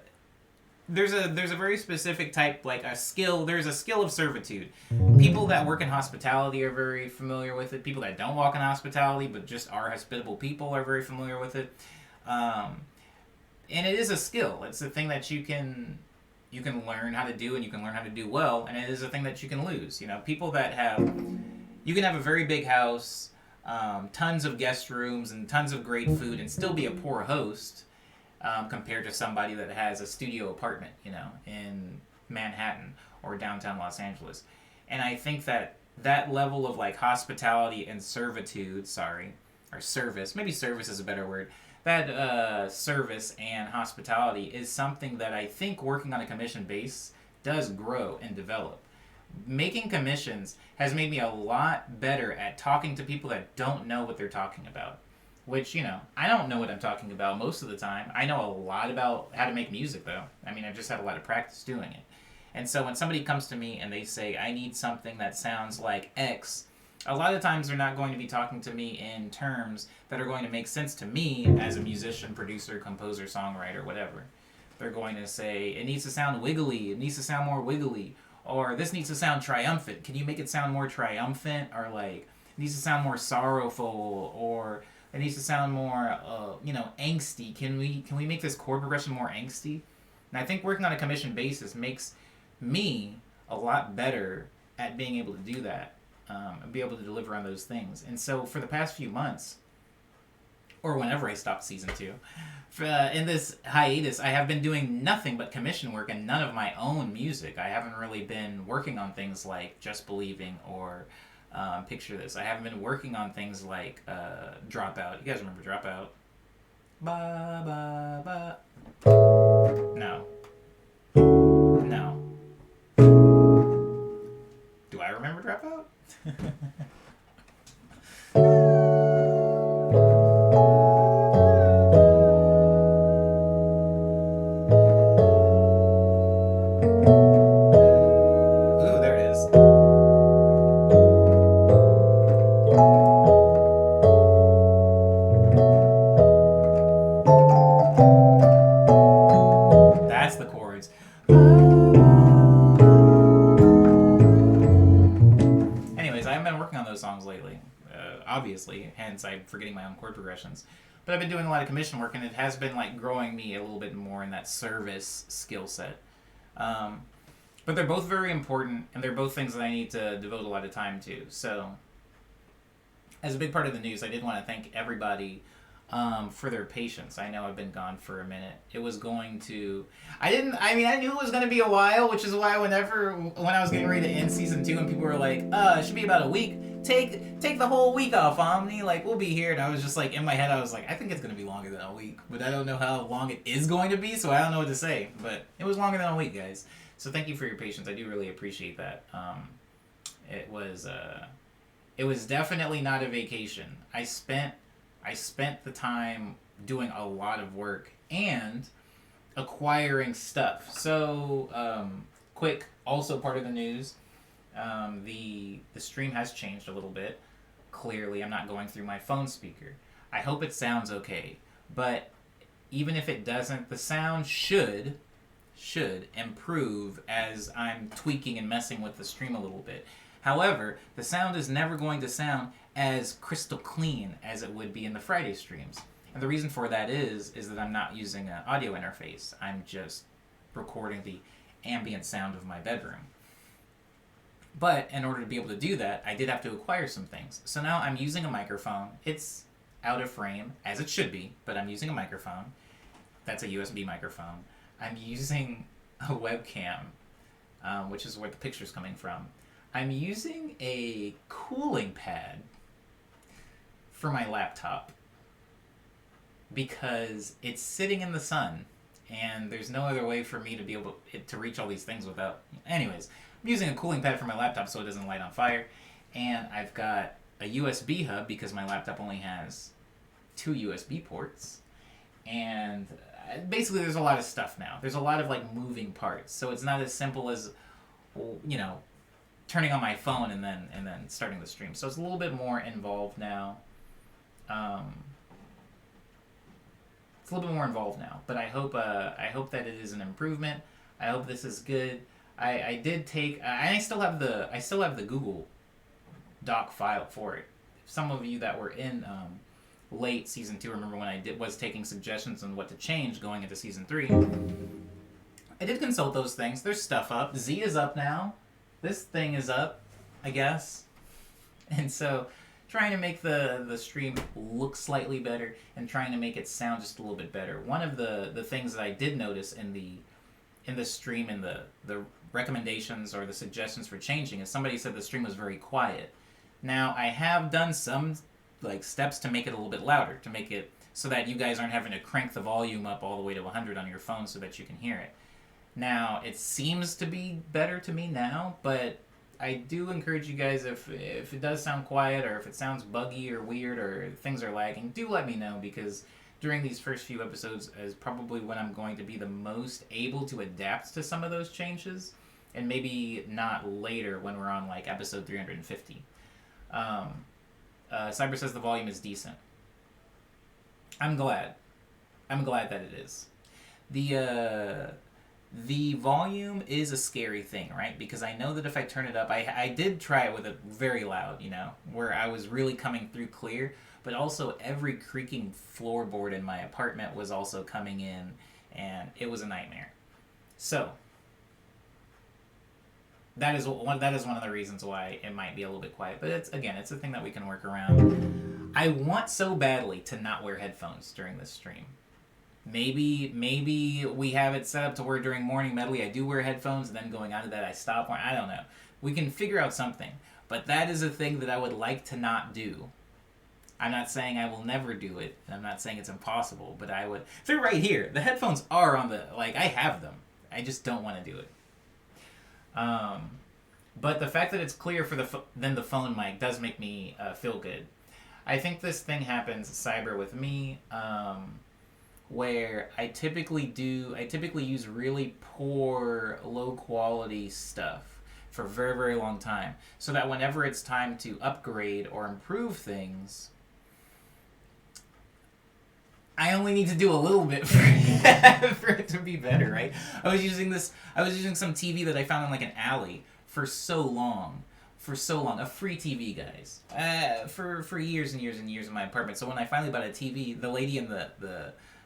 there's a very specific type, like a skill. There's a skill of servitude. People that work in hospitality are very familiar with it. People that don't walk in hospitality but just are hospitable people are very familiar with it. And it is a skill. It's a thing that you can learn how to do, and you can learn how to do well. And it is a thing that you can lose. You know, people that you can have a very big house, tons of guest rooms, and tons of great food, and still be a poor host. Compared to somebody that has a studio apartment, you know, in Manhattan or downtown Los Angeles. And I think that level of like hospitality and servitude, or service, maybe service is a better word, that service and hospitality is something that I think working on a commission base does grow and develop. Making commissions has made me a lot better at talking to people that don't know what they're talking about. Which, you know, I don't know what I'm talking about most of the time. I know a lot about how to make music, though. I mean, I've just had a lot of practice doing it. And so when somebody comes to me and they say, I need something that sounds like X, a lot of times they're not going to be talking to me in terms that are going to make sense to me as a musician, producer, composer, songwriter, whatever. They're going to say, it needs to sound wiggly, it needs to sound more wiggly, or this needs to sound triumphant. Can you make it sound more triumphant? Or like, it needs to sound more sorrowful, or it needs to sound more, angsty. Can we make this chord progression more angsty? And I think working on a commission basis makes me a lot better at being able to do that, and be able to deliver on those things. And so for the past few months, or whenever I stopped season 2, in this hiatus, I have been doing nothing but commission work and none of my own music. I haven't really been working on things like Just Believing or Picture This. I haven't been working on things like Dropout. You guys remember Dropout? Ba ba ba. No. Do I remember Dropout? Ooh, there it is. That's the chords. Anyways, I haven't been working on those songs lately, obviously, hence I'm forgetting my own chord progressions. But I've been doing a lot of commission work, and it has been like growing me a little bit more in that service skill set. But they're both very important, and they're both things that I need to devote a lot of time to. So, as a big part of the news, I did want to thank everybody for their patience. I know I've been gone for a minute. It was going to... I knew it was going to be a while, which is why when I was getting ready to end season 2 and people were like, it should be about a week. Take the whole week off, Omni. Like, we'll be here. And I was just like, in my head, I was like, I think it's going to be longer than a week. But I don't know how long it is going to be, so I don't know what to say. But it was longer than a week, guys. So thank you for your patience. I do really appreciate that. It was definitely not a vacation. I spent the time doing a lot of work and acquiring stuff. So, quick, also part of the news, the stream has changed a little bit. Clearly, I'm not going through my phone speaker. I hope it sounds okay, but even if it doesn't, the sound should improve as I'm tweaking and messing with the stream a little bit. However, the sound is never going to sound as crystal clean as it would be in the Friday streams. And the reason for that is that I'm not using an audio interface. I'm just recording the ambient sound of my bedroom. But in order to be able to do that, I did have to acquire some things. So now I'm using a microphone. It's out of frame, as it should be, but I'm using a microphone. That's a USB microphone. I'm using a webcam, which is where the picture's coming from. I'm using a cooling pad for my laptop because it's sitting in the sun and there's no other way for me to be able to reach all these things without... Anyways, I'm using a cooling pad for my laptop so it doesn't light on fire, and I've got a USB hub because my laptop only has 2 USB ports, and basically there's a lot of stuff now. There's a lot of like moving parts, so it's not as simple as, you know, turning on my phone and then starting the stream. So it's a little bit more involved now. It's a little bit more involved now, but I hope that it is an improvement. I hope this is good. I did take I still have the Google Doc file for it. Some of you that were in late season 2 remember when I was taking suggestions on what to change going into season 3. I did consult those things. There's stuff up. Z is up now. This thing is up, I guess. And so trying to make the stream look slightly better and trying to make it sound just a little bit better. One of the things that I did notice in the stream, in the recommendations or the suggestions for changing, is somebody said the stream was very quiet. Now, I have done some like steps to make it a little bit louder, to make it so that you guys aren't having to crank the volume up all the way to 100 on your phone so that you can hear it. Now, it seems to be better to me now, but I do encourage you guys, if it does sound quiet or if it sounds buggy or weird or things are lagging, do let me know, because during these first few episodes is probably when I'm going to be the most able to adapt to some of those changes, and maybe not later when we're on like episode 350. Cyber says the volume is decent. I'm glad that it is. The volume is a scary thing, right? Because I know that if I turn it up, I did try it with it very loud, you know, where I was really coming through clear, but also every creaking floorboard in my apartment was also coming in, and it was a nightmare. So that is one of the reasons why it might be a little bit quiet, but it's a thing that we can work around. I want so badly to not wear headphones during this stream. Maybe we have it set up to where during morning medley I do wear headphones, and then going on to that I stop wearing. I don't know. We can figure out something. But that is a thing that I would like to not do. I'm not saying I will never do it, and I'm not saying it's impossible, but I would. They're right here. The headphones are on the, like, I have them. I just don't want to do it. But the fact that it's clear for than the phone mic does make me feel good. I think this thing happens, Cyber, with me, where I typically use really poor, low quality stuff for a very, very long time, so that whenever it's time to upgrade or improve things, I only need to do a little bit for it to be better, right? I was using some TV that I found in like an alley for so long, a free TV, guys, for years and years and years in my apartment. So when I finally bought a TV, the lady in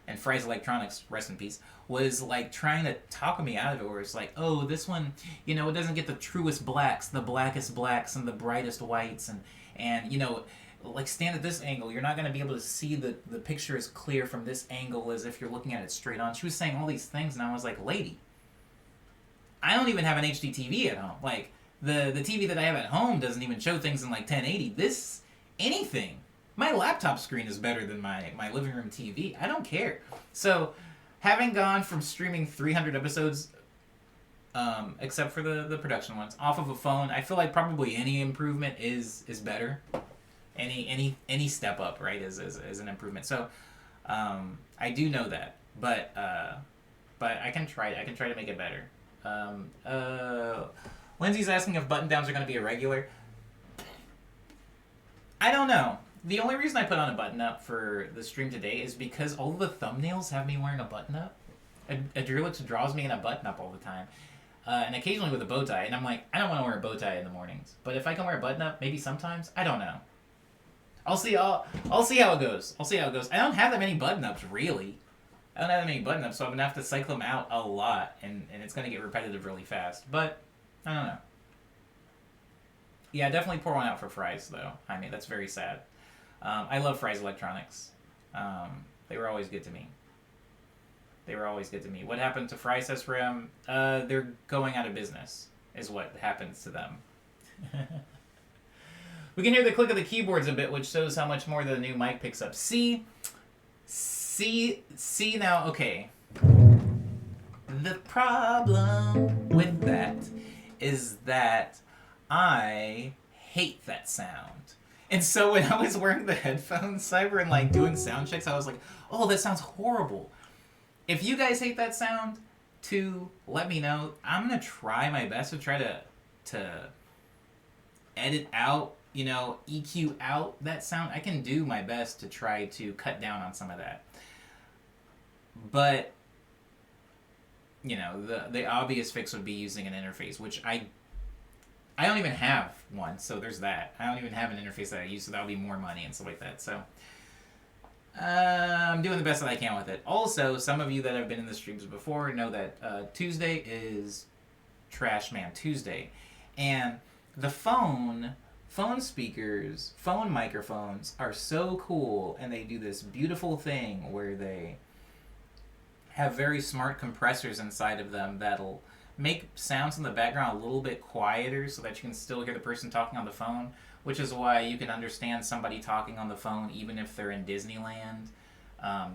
and Fry's Electronics, rest in peace, was like trying to talk me out of it, where it's like, oh, this one, you know, it doesn't get the truest blacks, the blackest blacks, and the brightest whites, and you know, like, stand at this angle, you're not going to be able to see the picture as clear from this angle as if you're looking at it straight on. She was saying all these things, and I was like, lady, I don't even have an HD TV at home. Like, the TV that I have at home doesn't even show things in like 1080. Anything. My laptop screen is better than my living room TV. I don't care. So, having gone from streaming 300 episodes, except for the production ones, off of a phone, I feel like probably any improvement is better. Any step up, right, is an improvement. So, I do know that, but I can try to make it better. Lindsay's asking if button downs are going to be irregular. I don't know. The only reason I put on a button up for the stream today is because all of the thumbnails have me wearing a button up. Adrelix draws me in a button up all the time, and occasionally with a bow tie. And I'm like, I don't want to wear a bow tie in the mornings, but if I can wear a button up, maybe sometimes. I don't know. I'll see how it goes. I don't have that many button ups, really. I don't have that many button ups, so I'm gonna have to cycle them out a lot, and it's gonna get repetitive really fast. But I don't know. Yeah, definitely pour one out for Fry's, though. I mean, that's very sad. I love Fry's Electronics. They were always good to me. What happened to Fry, says Ram? They're going out of business, is what happens to them. We can hear the click of the keyboards a bit, which shows how much more the new mic picks up. See now, okay. The problem with that is that I hate that sound. And so when I was wearing the headphones, Cyber, and like doing sound checks, I was like, oh, that sounds horrible. If you guys hate that sound, too, let me know. I'm gonna try my best to try to edit out, EQ out that sound. I can do my best to try to cut down on some of that. But the obvious fix would be using an interface, which I don't even have one, so there's that. I don't even have an interface that I use, so that'll be more money and stuff like that. So I'm doing the best that I can with it. Also, some of you that have been in the streams before know that Tuesday is Trash Man Tuesday, and the phone speakers, phone microphones are so cool, and they do this beautiful thing where they have very smart compressors inside of them that'll make sounds in the background a little bit quieter so that you can still hear the person talking on the phone, which is why you can understand somebody talking on the phone even if they're in Disneyland.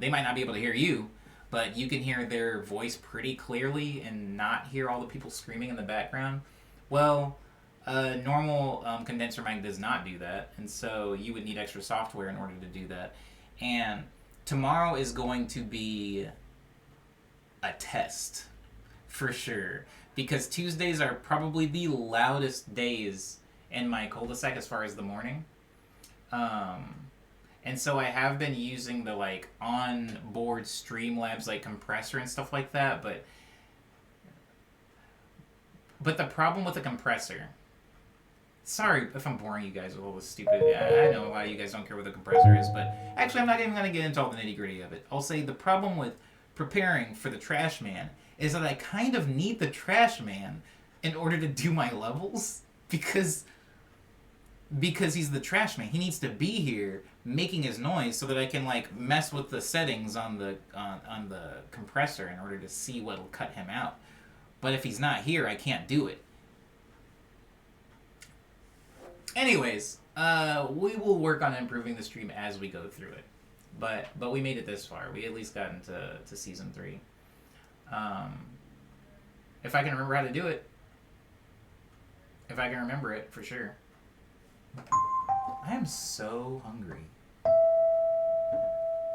They might not be able to hear you, but you can hear their voice pretty clearly and not hear all the people screaming in the background. Well, a normal condenser mic does not do that, and so you would need extra software in order to do that. And tomorrow is going to be a test, for sure, because Tuesdays are probably the loudest days in my cul-de-sac as far as the morning. And so I have been using the on-board Streamlabs compressor and stuff like that, but the problem with the compressor, sorry if I'm boring you guys with all this stupid, I know why you guys don't care what the compressor is, but actually I'm not even going to get into all the nitty-gritty of it. I'll say the problem with preparing for the Trash Man is that I kind of need the Trash Man in order to do my levels, because he's the Trash Man. He needs to be here making his noise so that I can mess with the settings on the compressor in order to see what'll cut him out. But if he's not here, I can't do it. Anyways, we will work on improving the stream as we go through it. But we made it this far. We at least got into season 3. If I can remember how to do it. If I can remember it, for sure. I am so hungry.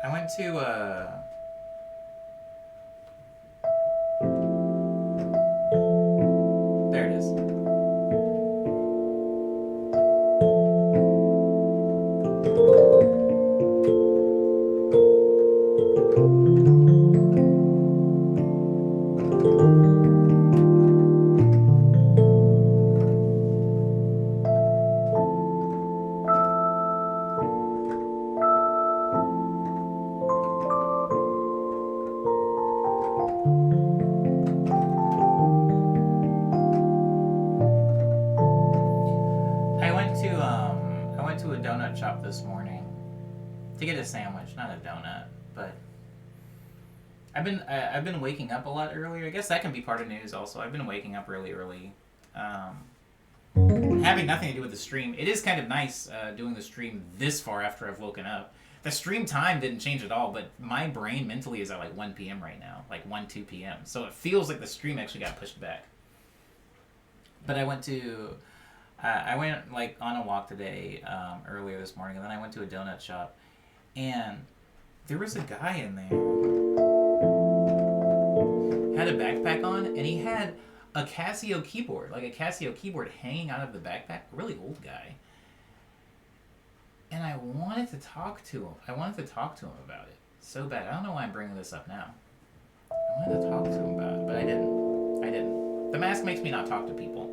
I went to, there it is. This morning to get a sandwich, not a donut, but I've been waking up a lot earlier. I guess that can be part of news also. I've been waking up really early, having nothing to do with the stream. It is kind of nice doing the stream this far after I've woken up. The stream time didn't change at all, but my brain mentally is at 1 p.m. right now, 2 p.m. So it feels like the stream actually got pushed back. But I went on a walk today earlier this morning, and then I went to a donut shop, and there was a guy in there, had a backpack on, and he had a Casio keyboard, hanging out of the backpack. Really old guy. And I wanted to talk to him. about it so bad. I don't know why I'm bringing this up now. I wanted to talk to him about it, but I didn't. The mask makes me not talk to people.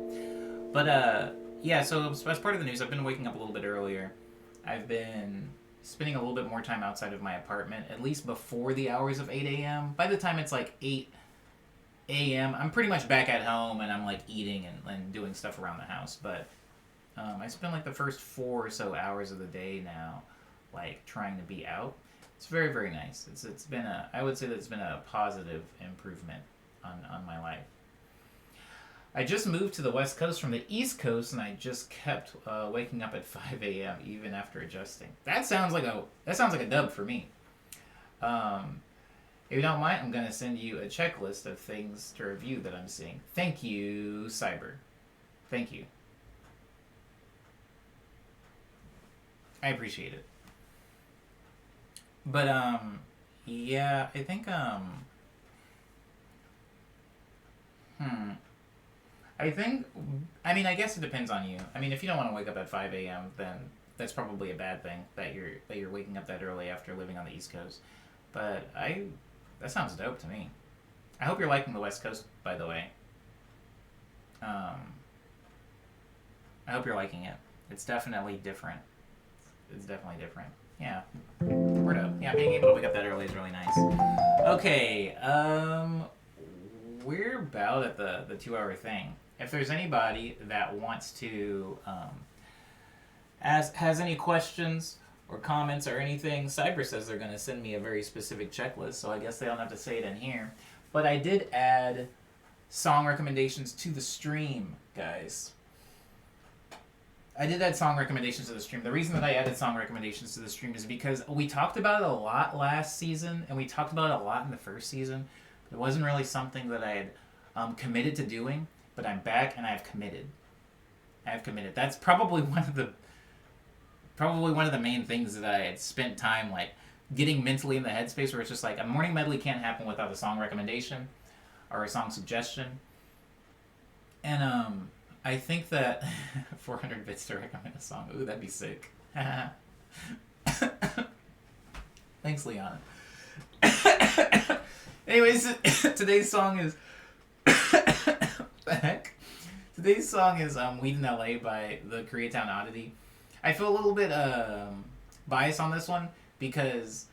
But, yeah, so as part of the news, I've been waking up a little bit earlier. I've been spending a little bit more time outside of my apartment, at least before the hours of 8 a.m. By the time it's 8 a.m., I'm pretty much back at home, and I'm eating and doing stuff around the house. But I spend the first 4 or so hours of the day now, trying to be out. It's very, very nice. It's been I would say that it's been a positive improvement on my life. I just moved to the West Coast from the East Coast, and I just kept waking up at 5 a.m. even after adjusting. That sounds like a dub for me. If you don't mind, I'm going to send you a checklist of things to review that I'm seeing. Thank you, Cyber. Thank you. I appreciate it. But, yeah, I think, I guess it depends on you. I mean, if you don't want to wake up at 5 a.m., then that's probably a bad thing that you're waking up that early after living on the East Coast. But that sounds dope to me. I hope you're liking the West Coast, by the way. I hope you're liking it. It's definitely different. It's definitely different. Yeah. Word up. Yeah, being able to wake up that early is really nice. Okay, we're about at the 2-hour thing. If there's anybody that wants to, has any questions or comments or anything, Cyber says they're going to send me a very specific checklist, so I guess they don't have to say it in here. But I did add song recommendations to the stream, guys. I did add song recommendations to the stream. The reason that I added song recommendations to the stream is because we talked about it a lot last season, and we talked about it a lot in the first season. It wasn't really something that I had committed to doing, but I'm back and I've committed. That's probably one of the main things that I had spent time like getting mentally in the headspace where it's just like a morning medley can't happen without a song recommendation or a song suggestion. And I think that 400 bits to recommend a song. Ooh, that'd be sick. Thanks, Leon. Anyways, today's song is the heck? Today's song is Weed in LA by the Koreatown Oddity. I feel a little bit biased on this one because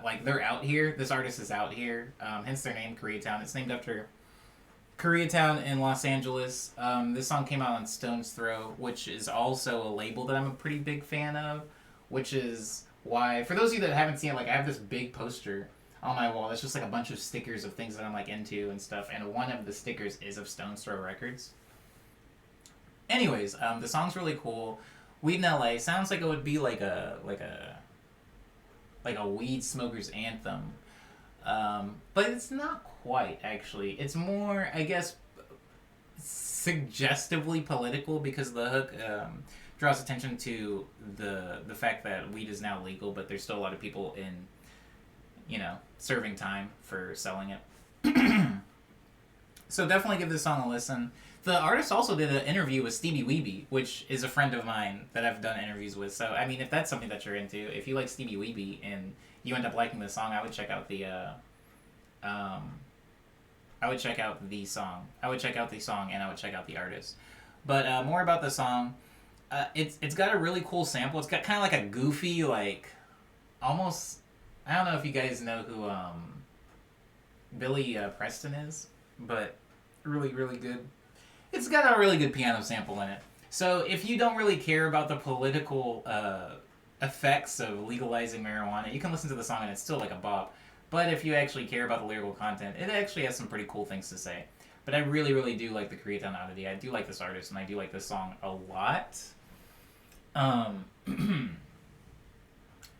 like they're out here. This artist is out here. Hence their name, Koreatown. It's named after Koreatown in Los Angeles. This song came out on Stone's Throw, which is also a label that I'm a pretty big fan of, which is why, for those of you that haven't seen it, like I have this big poster on my wall. It's just like a bunch of stickers of things that I'm like into and stuff, and one of the stickers is of Stone's Throw Records. Anyways, the song's really cool. Weed in LA sounds like it would be like a weed smoker's anthem, but it's not quite actually. It's more, I guess, suggestively political because the hook draws attention to the fact that weed is now legal, but there's still a lot of people in, serving time for selling it. So definitely give this song a listen. The artist also did an interview with Stevie Weeby, which is a friend of mine that I've done interviews with. So, I mean, if that's something that you're into, if you like Stevie Weeby and you end up liking the song, I would check out the song. I would check out the song and I would check out the artist. But more about the song. It's got a really cool sample. It's got kind of like a goofy, like, almost, I don't know if you guys know who Billy Preston is, but really, really good. It's got a really good piano sample in it. So if you don't really care about the political effects of legalizing marijuana, you can listen to the song and it's still like a bop. But if you actually care about the lyrical content, it actually has some pretty cool things to say. But I really, really do like the Koreatown Oddity. I do like this artist and I do like this song a lot. I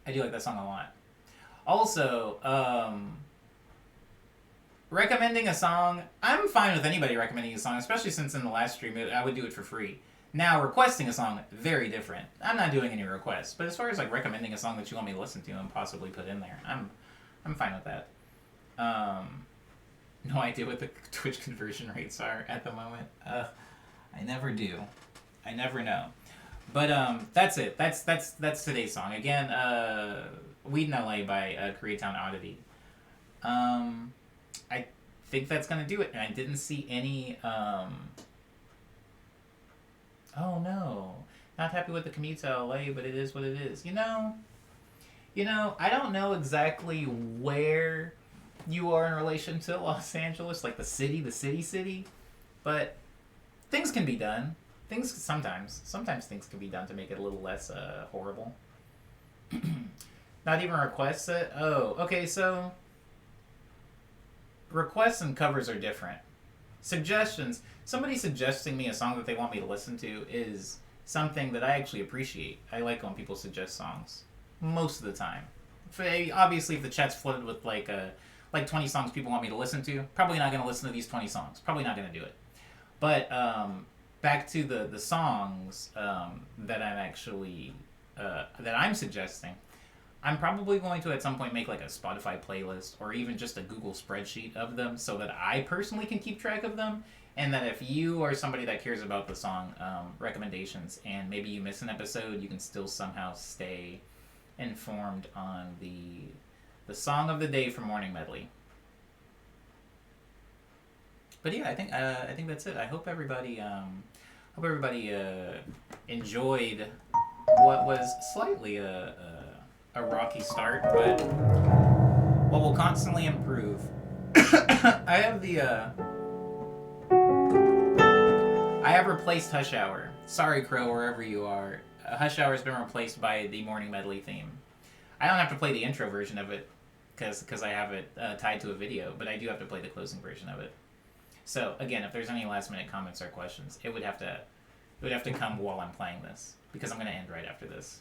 do like that song a lot. Also, recommending a song, I'm fine with anybody recommending a song, especially since in the last stream I would do it for free. Now, requesting a song, very different. I'm not doing any requests, but as far as like recommending a song that you want me to listen to and possibly put in there, I'm fine with that. No idea what the Twitch conversion rates are at the moment. I never do. I never know. But that's it. That's today's song. Again, Weed in LA by Koreatown Oddity. I think that's gonna do it. And I didn't see any. Oh no, not happy with the commute to LA, but it is what it is. You know, I don't know exactly where you are in relation to Los Angeles, like the city, but things can be done. Sometimes things can be done to make it a little less horrible. Not even requests it? Oh, okay, so requests and covers are different. Suggestions, somebody suggesting me a song that they want me to listen to is something that I actually appreciate. I like when people suggest songs. Most of the time. Obviously, if the chat's flooded with like like 20 songs people want me to listen to. Probably not going to listen to these 20 songs. Probably not going to do it. But back to the songs that I'm actually that I'm suggesting. I'm probably going to at some point make like a Spotify playlist or even just a Google spreadsheet of them so that I personally can keep track of them. And that if you are somebody that cares about the song recommendations and maybe you miss an episode, you can still somehow stay informed on the song of the day for Morning Medley. But yeah, I think that's it. I hope everybody enjoyed what was slightly a rocky start, but what will constantly improve. I have replaced Hush Hour. Sorry, Crow, wherever you are. Hush Hour has been replaced by the Morning Medley theme. I don't have to play the intro version of it because I have it tied to a video, but I do have to play the closing version of it. So again, if there's any last minute comments or questions, it would have to come while I'm playing this because I'm going to end right after this.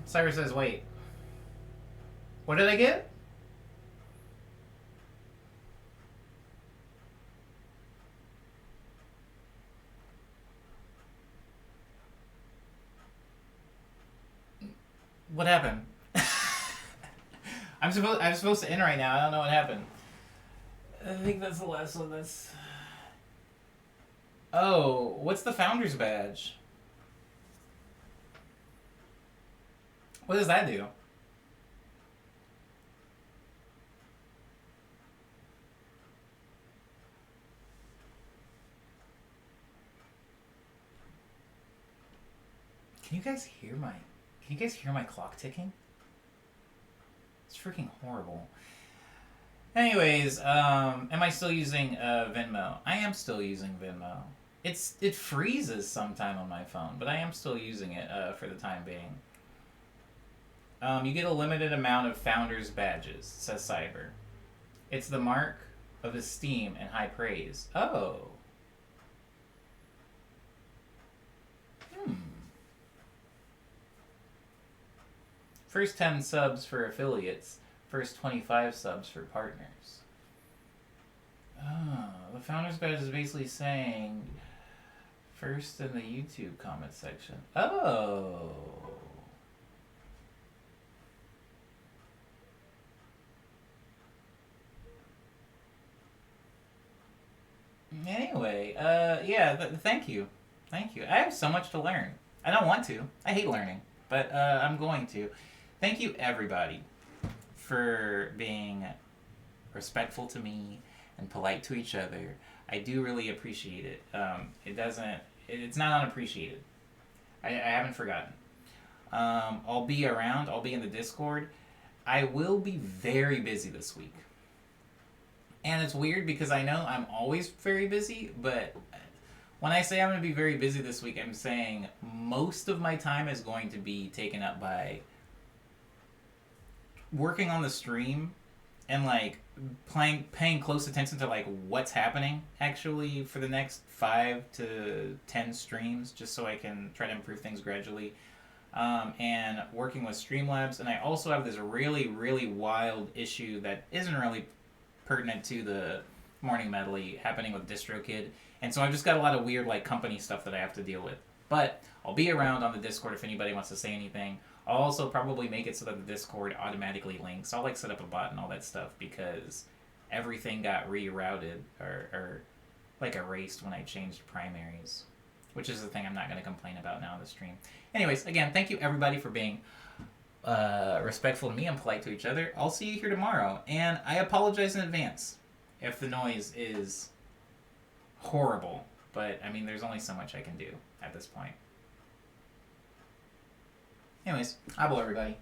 Cyrus says, wait. What did I get? What happened? I'm supposed to end right now. I don't know what happened. I think that's the last one. Oh, what's the founder's badge? What does that do? Can you guys hear my clock ticking? It's freaking horrible. Anyways, am I still using Venmo? I am still using Venmo. It freezes sometime on my phone, but I am still using it for the time being. You get a limited amount of founders badges, says Cyber. It's the mark of esteem and high praise. Oh. First 10 subs for affiliates. First 25 subs for partners. Oh, the founders badge is basically saying first in the YouTube comment section. Oh. Anyway, yeah, thank you. Thank you. I have so much to learn. I don't want to. I hate learning, but I'm going to. Thank you, everybody, for being respectful to me and polite to each other. I do really appreciate it. It's not unappreciated. I haven't forgotten. I'll be around. I'll be in the Discord. I will be very busy this week. And it's weird because I know I'm always very busy, but when I say I'm going to be very busy this week, I'm saying most of my time is going to be taken up by working on the stream and like paying close attention to like what's happening actually for the next 5 to 10 streams, just so I can try to improve things gradually. And working with Streamlabs, and I also have this really, really wild issue that isn't really pertinent to the morning medley happening with DistroKid, and so I've just got a lot of weird like company stuff that I have to deal with. But I'll be around on the Discord if anybody wants to say anything. I'll also probably make it so that the Discord automatically links. I'll like set up a bot and all that stuff because everything got rerouted or like erased when I changed primaries, which is the thing I'm not going to complain about now on the stream. Anyways, again, thank you everybody for being respectful to me and polite to each other. I'll see you here tomorrow, and I apologize in advance if the noise is horrible, but I mean, there's only so much I can do at this point. Anyways, eyeball everybody.